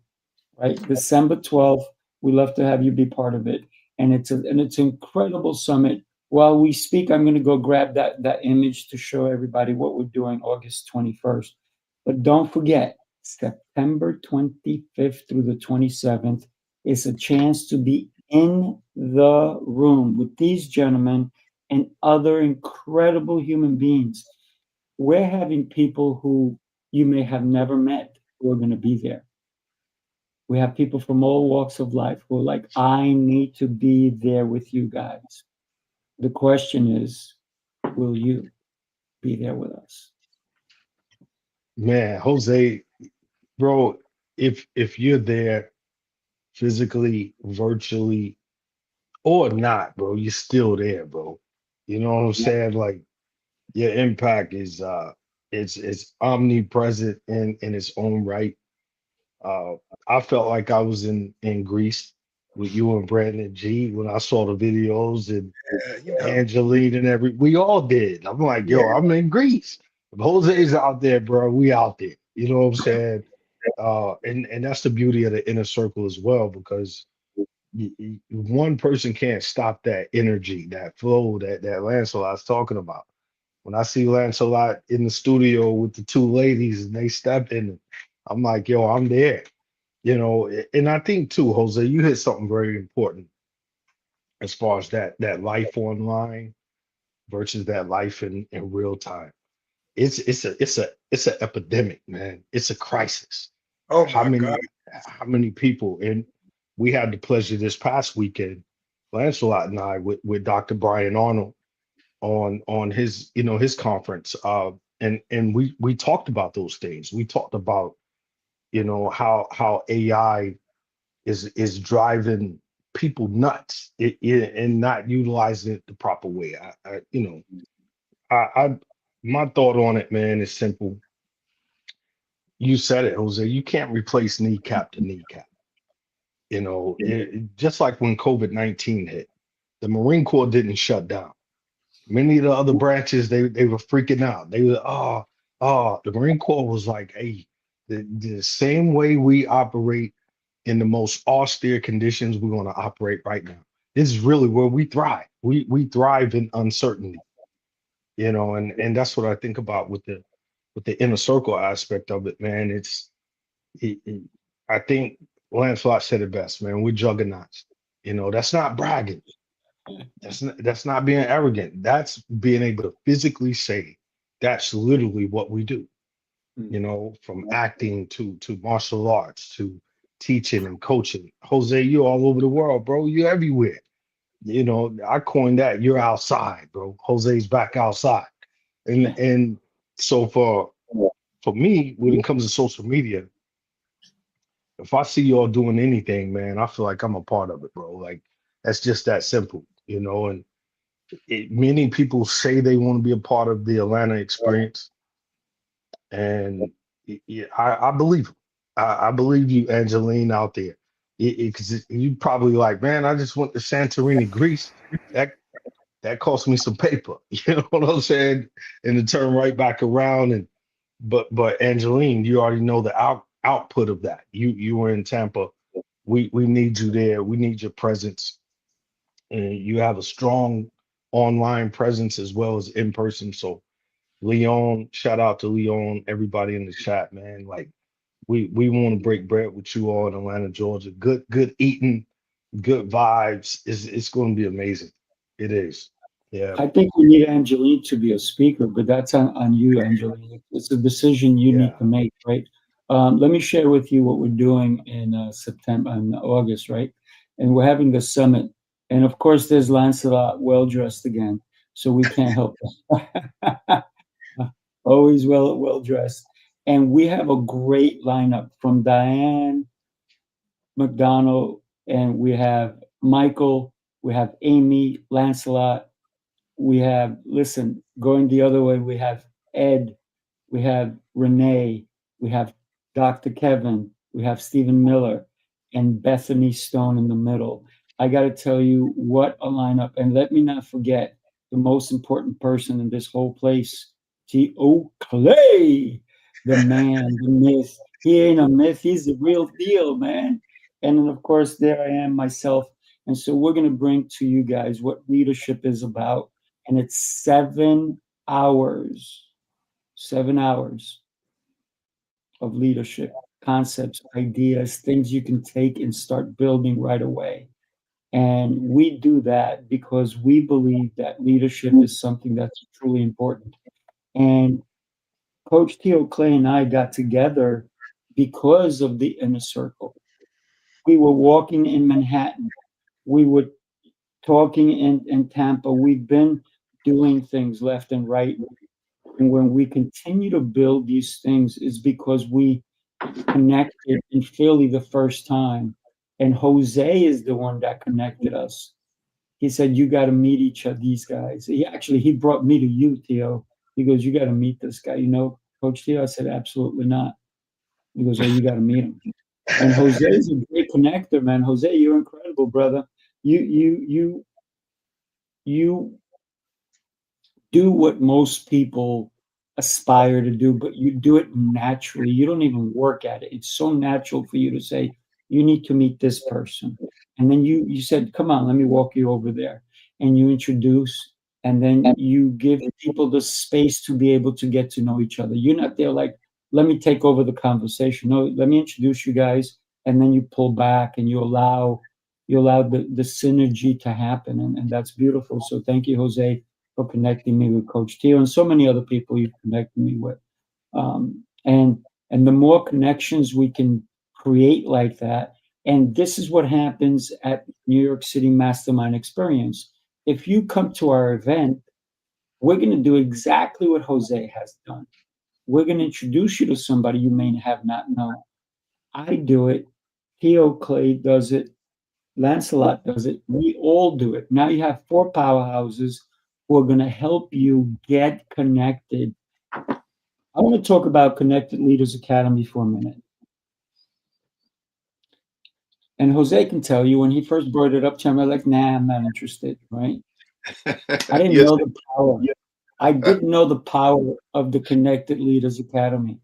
Right, December 12th. We love to have you be part of it, and it's an incredible summit. While we speak, I'm going to go grab that image to show everybody what we're doing August 21st. But don't forget, September 25th through the 27th is a chance to be in the room with these gentlemen and other incredible human beings. We're having people who you may have never met who are going to be there. We have people from all walks of life who are like, I need to be there with you guys. The question is, will you be there with us? Man, Jose, bro, if you're there physically, virtually, or not, bro, you're still there, bro. You know what I'm saying? Like, your impact is it's omnipresent in its own right. Uh, I felt like I was in Greece with you and Brandon G when I saw the videos and You know, Angeline and we all did. I'm like, yeah. yo, I'm in Greece. If Jose's out there, bro, we out there. You know what I'm saying? And that's the beauty of the inner circle as well, because one person can't stop that energy, that flow that Lancelot's talking about. When I see Lancelot in the studio with the two ladies and they step in, I'm like, yo, I'm there. You know, and I think too, Jose, you hit something very important as far as that life online versus that life in real time. It's a epidemic, man. It's a crisis. Oh How my God. many people? And we had the pleasure this past weekend, Lancelot and I, with Dr. Brian Arnold on his his conference. And we talked about those things. We talked about how AI is driving people nuts and not utilizing it the proper way. I my thought on it, man, is simple. You said it, Jose. You can't replace kneecap to kneecap. Just like when COVID-19 hit, the Marine Corps didn't shut down. Many of the other branches, they were freaking out. They were, the Marine Corps was like, hey, the same way we operate in the most austere conditions, we're going to operate right now. This is really where we thrive. We thrive in uncertainty, and that's what I think about with the inner circle aspect of it, man. I think Lancelot said it best, man. We're juggernauts. That's not bragging. That's not being arrogant. That's being able to physically say that's literally what we do. From acting to martial arts to teaching and coaching. Jose, you're all over the world, bro. You're everywhere. I coined that. You're outside, bro. Jose's back outside. And so for me, when it comes to social media, if I see y'all doing anything, man, I feel like I'm a part of it, bro. Like that's just that simple, and many people say they want to be a part of the Atlanta experience, and yeah, I believe them. I believe you, Angeline, out there, because you probably like, man, I just went to Santorini, Greece. That cost me some paper. You know what I'm saying? And to turn right back around but Angeline, you already know the output of that. You were in Tampa. We need you there. We need your presence, and you have a strong online presence as well as in person. So Leon, shout out to Leon, everybody in the chat, man. Like we want to break bread with you all in Atlanta, Georgia. Good eating, good vibes. It's going to be amazing. It is. Yeah. I think we need Angeline to be a speaker, but that's on you, Angeline. It's a decision you Yeah. need to make, right? Let me share with you what we're doing in September and August, right? And we're having the summit. And of course, there's Lancelot well dressed again, so we can't help it. Always well dressed. And we have a great lineup from Diane McDonald, and we have Michael, we have Amy, Lancelot, we have, listen, going the other way, we have Ed, we have Renee, we have Dr. Kevin, we have Stephen Miller, and Bethany Stone in the middle. I got to tell you, what a lineup. And let me not forget the most important person in this whole place, T.O. Clay, the man, the myth. He ain't a myth, he's the real deal, man. And then, of course, there I am myself. And so we're going to bring to you guys what leadership is about. And it's 7 hours of leadership, concepts, ideas, things you can take and start building right away. And we do that because we believe that leadership is something that's truly important. And Coach Theo Clay and I got together because of the inner circle. We were walking in Manhattan. We were talking in Tampa. We've been doing things left and right. And when we continue to build these things, it's because we connected in Philly the first time. And Jose is the one that connected us. He said, you got to meet each of these guys. He brought me to you, Theo. He goes, you got to meet this guy. Coach Theo? I said, absolutely not. He goes, oh, you got to meet him. And Jose is a great connector, man. Jose, you're incredible, brother. You do what most people aspire to do, but you do it naturally. You don't even work at it. It's so natural for you to say, you need to meet this person. And then you said, come on, let me walk you over there. And you introduce, and then you give people the space to be able to get to know each other. You're not there like, let me take over the conversation. No, let me introduce you guys. And then you pull back and you allow the synergy to happen. And that's beautiful. So thank you, Jose, for connecting me with Coach Tio and so many other people you've connected me with. And the more connections we can create like that, and this is what happens at New York City Mastermind Experience. If you come to our event, we're going to do exactly what Jose has done. We're going to introduce you to somebody you may have not known. I do it. Tio Clay does it. Lancelot does it. We all do it. Now you have 4 powerhouses who are going to help you get connected. I want to talk about Connected Leaders Academy for a minute. And Jose can tell you when he first brought it up to him, I was like, nah, I'm not interested, right? I didn't know the power. I didn't know the power of the Connected Leaders Academy.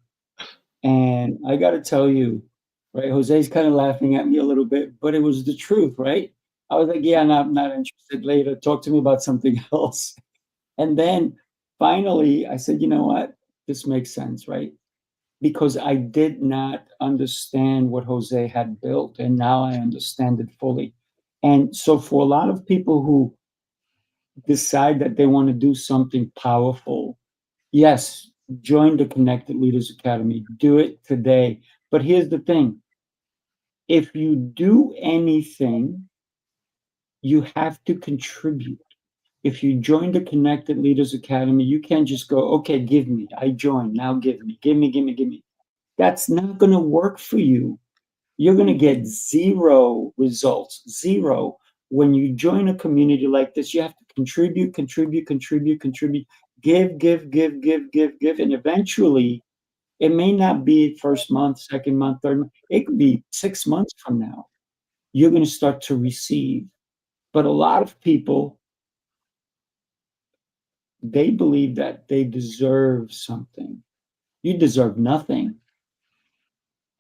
And I got to tell you, right, Jose's kind of laughing at me a little bit, but it was the truth, right? I was like, yeah, I'm not interested. Later, talk to me about something else. And then finally, I said, you know what? This makes sense, right? Because I did not understand what Jose had built, and now I understand it fully. And so for a lot of people who decide that they want to do something powerful, yes, join the Connected Leaders Academy. Do it today. But here's the thing. If you do anything, you have to contribute. If you join the Connected Leaders Academy, you can't just go, okay, give me. I joined. Now give me. That's not going to work for you. You're going to get 0 results. 0. When you join a community like this, you have to contribute, give. And eventually, it may not be first month, second month, third month. It could be 6 months from now. You're going to start to receive. But a lot of people, they believe that they deserve something. You deserve nothing.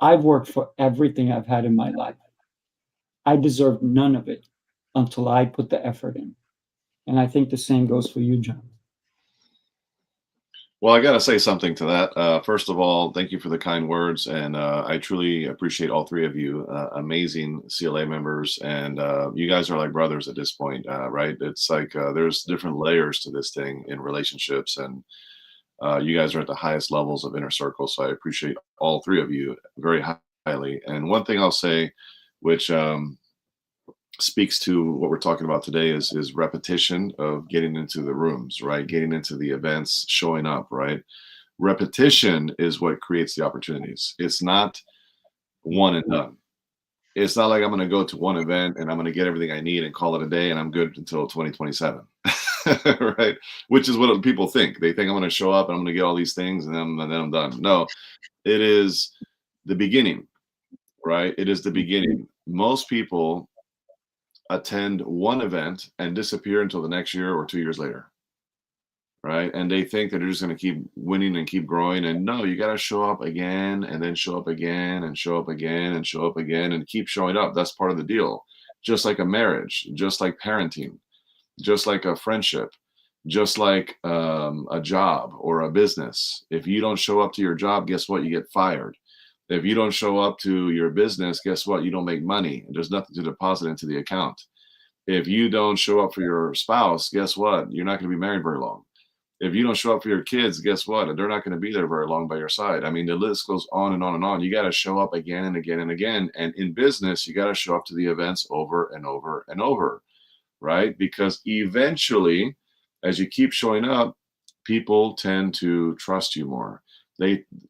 I've worked for everything I've had in my life. I deserve none of it until I put the effort in. And I think the same goes for you, John. Well, I got to say something to that. First of all, thank you for the kind words. And I truly appreciate all 3 of you, amazing CLA members. And you guys are like brothers at this point, right? It's like there's different layers to this thing in relationships. And you guys are at the highest levels of inner circle. So I appreciate all 3 of you very highly. And one thing I'll say, which speaks to what we're talking about today, is repetition of getting into the rooms, right? Getting into the events, showing up, right? Repetition is what creates the opportunities. It's not one and done. It's not like I'm going to go to one event and I'm going to get everything I need and call it a day and I'm good until 2027. Right? Which is what people think. They think I'm going to show up and I'm going to get all these things and then I'm done. No, it is the beginning, right? It is the beginning. Most people attend one event and disappear until the next year or 2 years later, right? And they think that they're just going to keep winning and keep growing. And no, you got to show up again and then show up again and show up again and show up again and keep showing up. That's part of the deal. Just like a marriage, just like parenting, just like a friendship, just like a job or a business. If you don't show up to your job, guess what? You get fired. If you don't show up to your business, guess what? You don't make money. There's nothing to deposit into the account. If you don't show up for your spouse, guess what? You're not going to be married very long. If you don't show up for your kids, guess what? They're not going to be there very long by your side. I mean, the list goes on and on and on. You got to show up again and again and again. And in business, you got to show up to the events over and over and over, right? Because eventually, as you keep showing up, people tend to trust you more.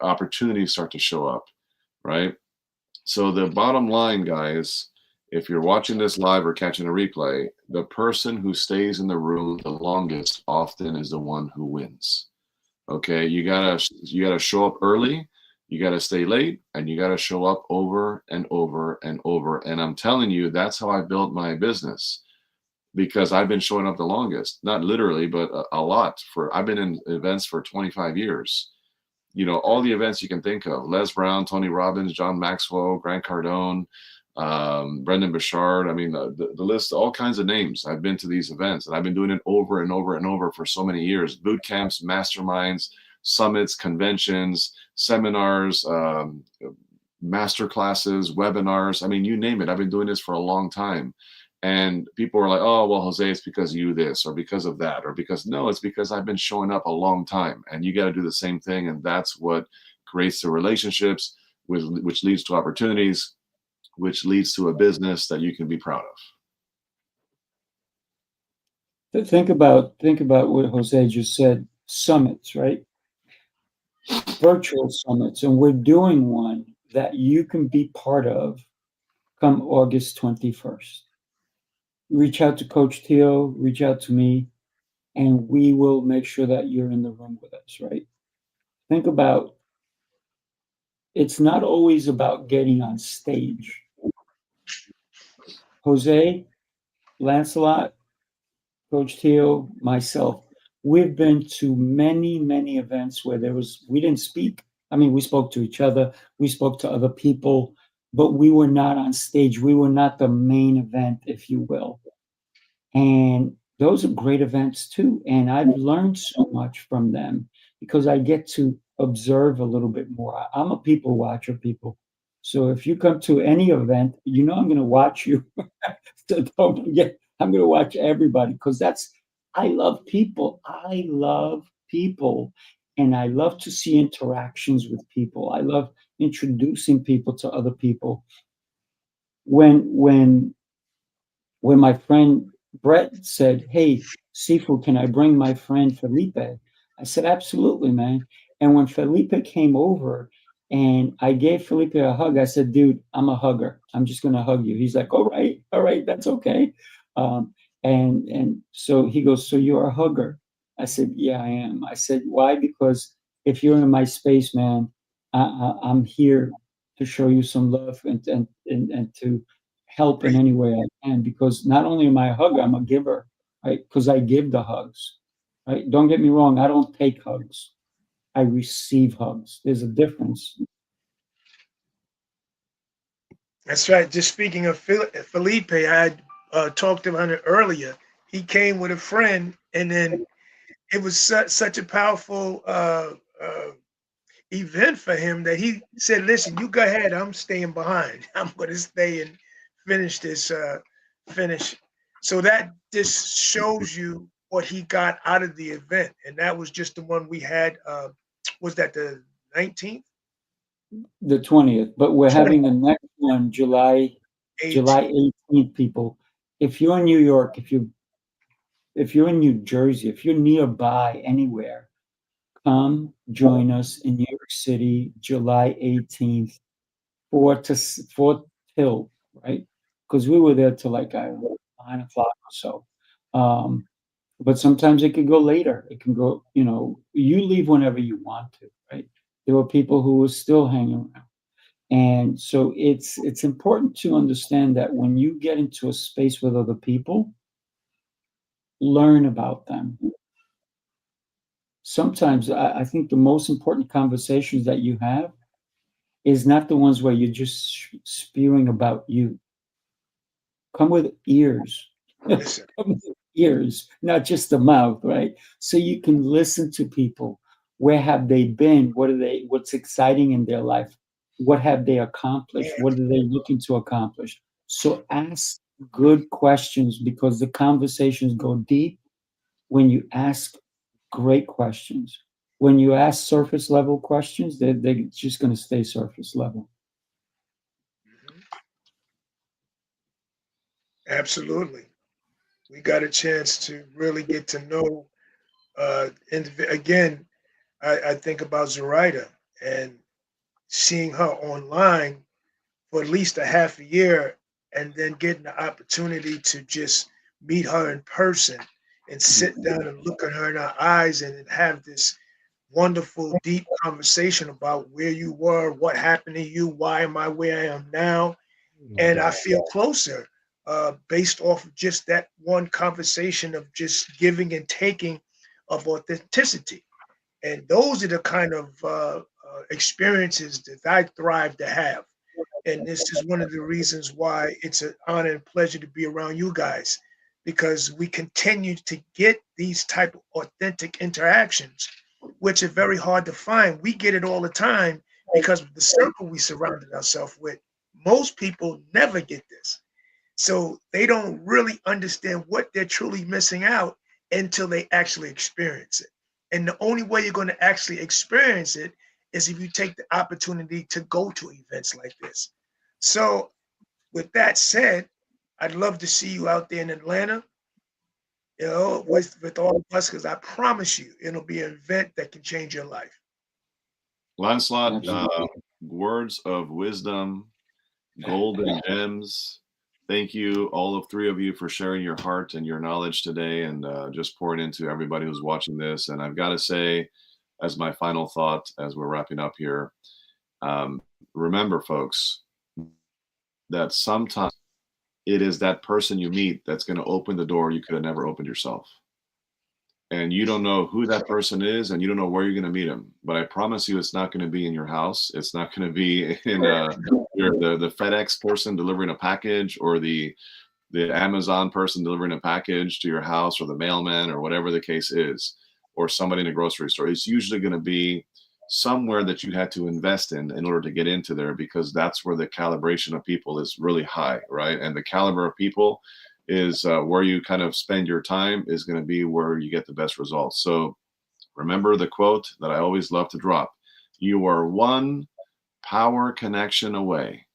Opportunities start to show up. Right? So the bottom line, guys, if you're watching this live or catching a replay, the person who stays in the room the longest often is the one who wins. Okay, you gotta show up early. You got to stay late and you got to show up over and over and over. And I'm telling you, that's how I built my business, because I've been showing up the longest, not literally, but a lot. I've been in events for 25 years. You know, all the events you can think of: Les Brown, Tony Robbins, John Maxwell, Grant Cardone, Brendan Bouchard. I mean, the list, all kinds of names. I've been to these events, and I've been doing it over and over and over for so many years. Boot camps, masterminds, summits, conventions, seminars, master classes, webinars. I mean, you name it. I've been doing this for a long time. And people are like, oh, well, Jose, it's because of you this, or because of that, or because, no, it's because I've been showing up a long time. And you got to do the same thing. And that's what creates the relationships, which leads to opportunities, which leads to a business that you can be proud of. Think about what Jose just said. Summits, right? Virtual summits. And we're doing one that you can be part of come August 21st. Reach out to Coach Teo, reach out to me, and we will make sure that you're in the room with us, right? Think about, it's not always about getting on stage. Jose, Lancelot, Coach Teo, myself, we've been to many, many events where we didn't speak. I mean, we spoke to each other, we spoke to other people, but we were not on stage. We were not the main event, if you will. And those are great events too. And I've learned so much from them because I get to observe a little bit more. I'm a people watcher, people. So if you come to any event, you know I'm going to watch you. So don't forget, I'm going to watch everybody, because I love people. I love people. And I love to see interactions with people. I love introducing people to other people. When my friend Brett said, hey, Sifu, can I bring my friend Felipe? I said, absolutely, man. And when Felipe came over and I gave Felipe a hug, I said, dude, I'm a hugger. I'm just going to hug you. He's like, all right, that's okay. And so he goes, so you're a hugger? I said, yeah, I am. I said, why? Because if you're in my space, man, I'm here to show you some love and to help in any way I can, because not only am I a hugger, I'm a giver, right? Because I give the hugs, right? Don't get me wrong, I don't take hugs. I receive hugs. There's a difference. That's right. Just speaking of Felipe, I had talked about it earlier. He came with a friend, and then it was such a powerful event for him that he said, listen, you go ahead, I'm staying behind. I'm going to stay and finish this finish. So that just shows you what he got out of the event. And that was just the one we had. Was that the 19th? The 20th, but we're having the next one July 18th, people. If you're in New York, if you're in New Jersey, if you're nearby anywhere, come join us in New York City, July 18th, 4 till, right? Because we were there till like 9 o'clock or so. But sometimes it could go later. It can go, you leave whenever you want to, right? There were people who were still hanging around. And so it's important to understand that when you get into a space with other people, learn about them. Sometimes I think the most important conversations that you have is not the ones where you're just spewing about you. Come with ears. Come with ears, not just the mouth, right? So you can listen to people. Where have they been? What's exciting in their life? What have they accomplished? What are they looking to accomplish? So ask good questions, because the conversations go deep when you ask great questions. When you ask surface level questions, they're just going to stay surface level. Absolutely. We got a chance to really get to know, and again, I think about Zoraida and seeing her online for at least a half a year, and then getting the opportunity to just meet her in person and sit down and look at her in her eyes and have this wonderful, deep conversation about where you were, what happened to you, why am I where I am now, and I feel closer based off of just that one conversation of just giving and taking of authenticity. And those are the kind of experiences that I thrive to have. And this is one of the reasons why it's an honor and pleasure to be around you guys, because we continue to get these type of authentic interactions, which are very hard to find. We get it all the time because of the circle we surrounded ourselves with. Most people never get this. So they don't really understand what they're truly missing out until they actually experience it. And the only way you're going to actually experience it is if you take the opportunity to go to events like this. So with that said, I'd love to see you out there in Atlanta, with all of us, because I promise you, it'll be an event that can change your life. Lancelot, words of wisdom, golden gems. Thank you, all of three of you, for sharing your heart and your knowledge today, and just pouring into everybody who's watching this. And I've got to say, as my final thought, as we're wrapping up here, remember, folks, that sometimes it is that person you meet that's going to open the door you could have never opened yourself. And you don't know who that person is, and you don't know where you're going to meet him. But I promise you, it's not going to be in your house. It's not going to be in the FedEx person delivering a package, or the Amazon person delivering a package to your house, or the mailman, or whatever the case is, or somebody in a grocery store. It's usually going to be somewhere that you had to invest in order to get into there, because that's where the calibration of people is really high, right? And the caliber of people is where you kind of spend your time is going to be where you get the best results. So remember the quote that I always love to drop: you are one power connection away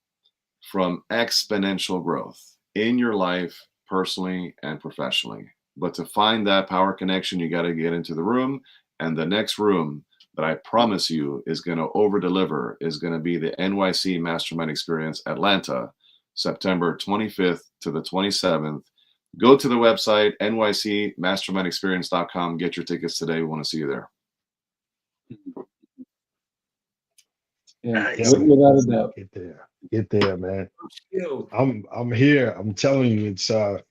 from exponential growth in your life, personally and professionally. But to find that power connection, you got to get into the room, and the next room that I promise you is going to over deliver is going to be the NYC Mastermind Experience Atlanta, September 25th to the 27th. Go to the website, nycmastermindexperience.com. Get your tickets today. We want to see you there. Yeah, Nice. without a doubt. Get there, man. I'm here. I'm telling you, it's going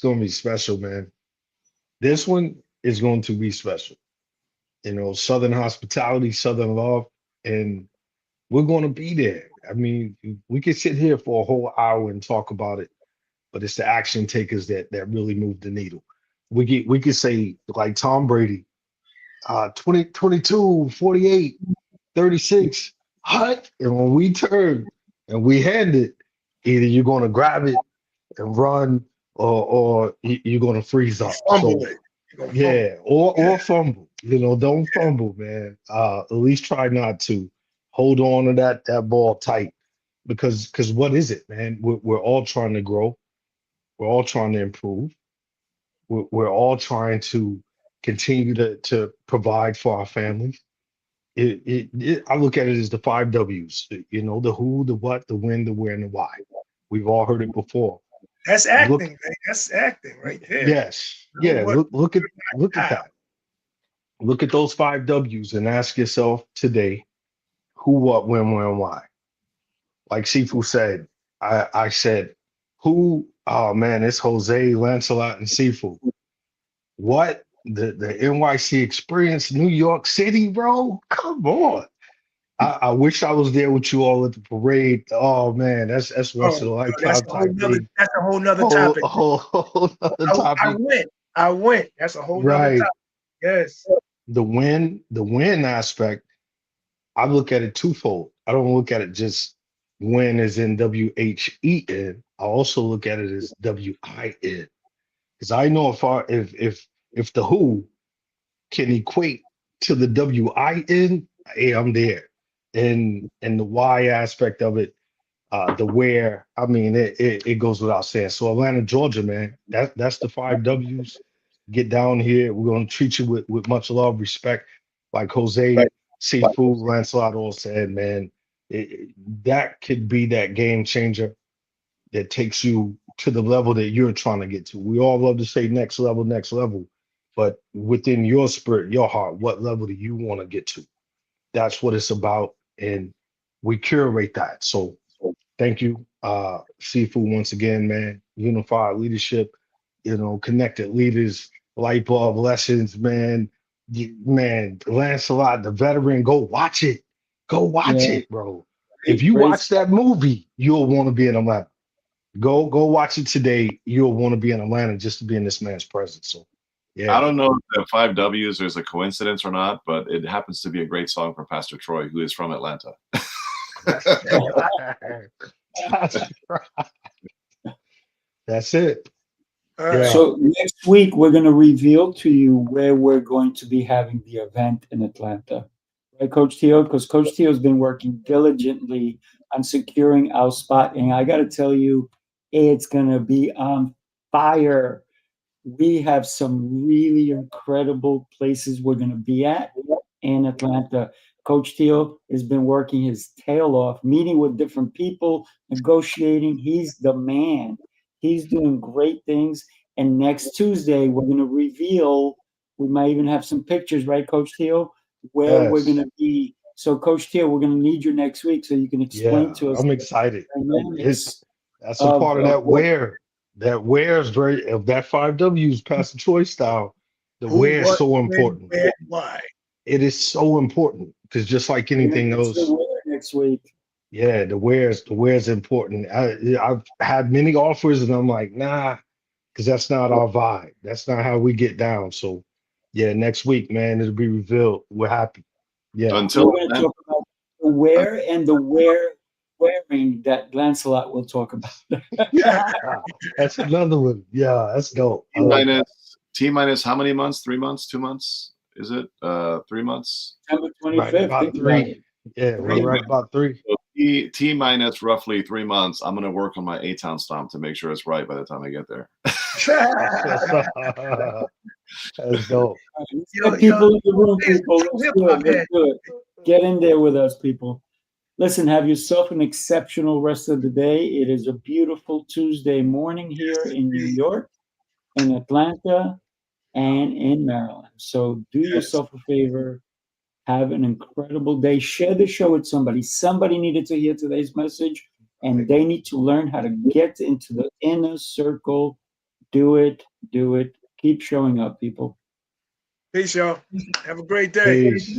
to be special, man. This one is going to be special. Southern hospitality, Southern love, and we're going to be there. I mean, we could sit here for a whole hour and talk about it, but it's the action takers that really move the needle. We could say, like Tom Brady, 20, 22, 48, 36, hut. And when we turn and we hand it, either you're going to grab it and run, or you're going to freeze up. Fumble So, it. You're gonna yeah, fumble. or fumble. Don't fumble, man. At least try not to. Hold on to that ball tight, because what is it, man? We're all trying to grow. We're all trying to improve. We're all trying to continue to provide for our families. I look at it as the 5 W's. The who, the what, the when, the where, and the why. We've all heard it before. That's acting, man. That's acting right there. Yes. Yeah. Look at How? that. Look at those 5 W's and ask yourself today: who, what, when, where, and why. Like Sifu said, I said, who? Oh man, it's Jose, Lancelot, and Sifu. What? The NYC Experience, New York City, bro? Come on. I wish I was there with you all at the parade. Oh man, that's once in a lifetime type thing. That's a whole nother topic. Whole nother topic. I went. That's a whole nother Right. topic. Yes. The win aspect, I look at it twofold. I don't look at it just win as in WHEN. I also look at it as WIN. Because I know if the who can equate to the WIN, hey, I'm there. And the why aspect of it, the where, I mean, it goes without saying. So Atlanta, Georgia, man, that's the 5 W's. Get down here. We're gonna treat you with much love, respect, like Jose, Seafood, Lancelot all said, man. That could be that game changer that takes you to the level that you're trying to get to. We all love to say next level, next level. but within your spirit, your heart, what level do you want to get to? That's what it's about. And we curate that. So thank you, Seafood, once again, man. Unified leadership, connected leaders, light bulb lessons, man. Man, Lancelot, the veteran, go watch it. Go watch Yeah. it, bro. If you Praise- watch that movie, you'll want to be in Atlanta. Go watch it today. You'll want to be in Atlanta just to be in this man's presence. So, yeah. I don't know if the 5 W's there's a coincidence or not, but it happens to be a great song for Pastor Troy, who is from Atlanta. That's right. That's it. All right. Yeah. So next week, we're going to reveal to you where we're going to be having the event in Atlanta. Right, Coach Teo? Because Coach Teo has been working diligently on securing our spot. And I got to tell you, it's going to be on fire. We have some really incredible places we're going to be at in Atlanta. Coach Teo has been working his tail off, meeting with different people, negotiating. He's the man. He's doing great things. And next Tuesday, we're going to reveal, we might even have some pictures, right, Coach Teo, where we're Yes. going to be. So, Coach Teo, we're going to need you next week so you can explain Yeah, to us. I'm excited. Dynamics That's a part of that what- wear. That wear is very of that 5 W's Pastor Troy style. The Who, wear is what, so when, important. where, why? It is so important because just like anything we're gonna get else, to wear next week. yeah, the wear is important. I've had many offers and I'm like, nah, because that's not our vibe. That's not how we get down. So, yeah, next week, man, it'll be revealed. We're happy. Yeah. Until We're going to then, talk about the wear and the wearing that Lancelot will talk about. That's another one. Yeah, that's dope. I T like minus T minus how many months? 3 months? 2 months? Is it 3 months? September right 25th. about think about 3. it. Yeah, we're right about 3. So T minus roughly 3 months. I'm gonna work on my A-Town stomp to make sure it's right by the time I get there. That's dope. Let's Yo, get people yo, in the room, people. Let's do hip-hop it. Let's head. do it. Get in there with us, people. Listen, have yourself an exceptional rest of the day. It is a beautiful Tuesday morning here in New York, in Atlanta, and in Maryland. So do yourself a favor. Have an incredible day. Share the show with somebody. Somebody needed to hear today's message, and they need to learn how to get into the inner circle. Do it. Do it. Keep showing up, people. Peace, y'all. Have a great day. Peace.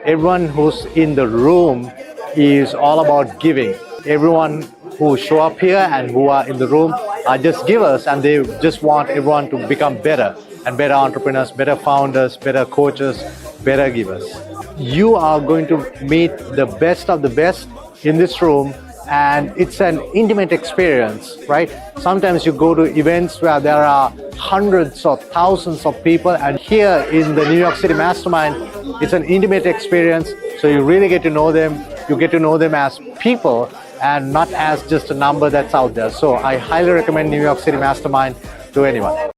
Everyone who's in the room is all about giving. Everyone who show up here and who are in the room are just givers, and they just want everyone to become better and better entrepreneurs, better founders, better coaches, better givers. You are going to meet the best of the best in this room, and it's an intimate experience, right? Sometimes you go to events where there are hundreds or thousands of people, and here in the New York City Mastermind, it's an intimate experience. So you really get to know them. You get to know them as people and not as just a number that's out there. So I highly recommend New York City Mastermind to anyone.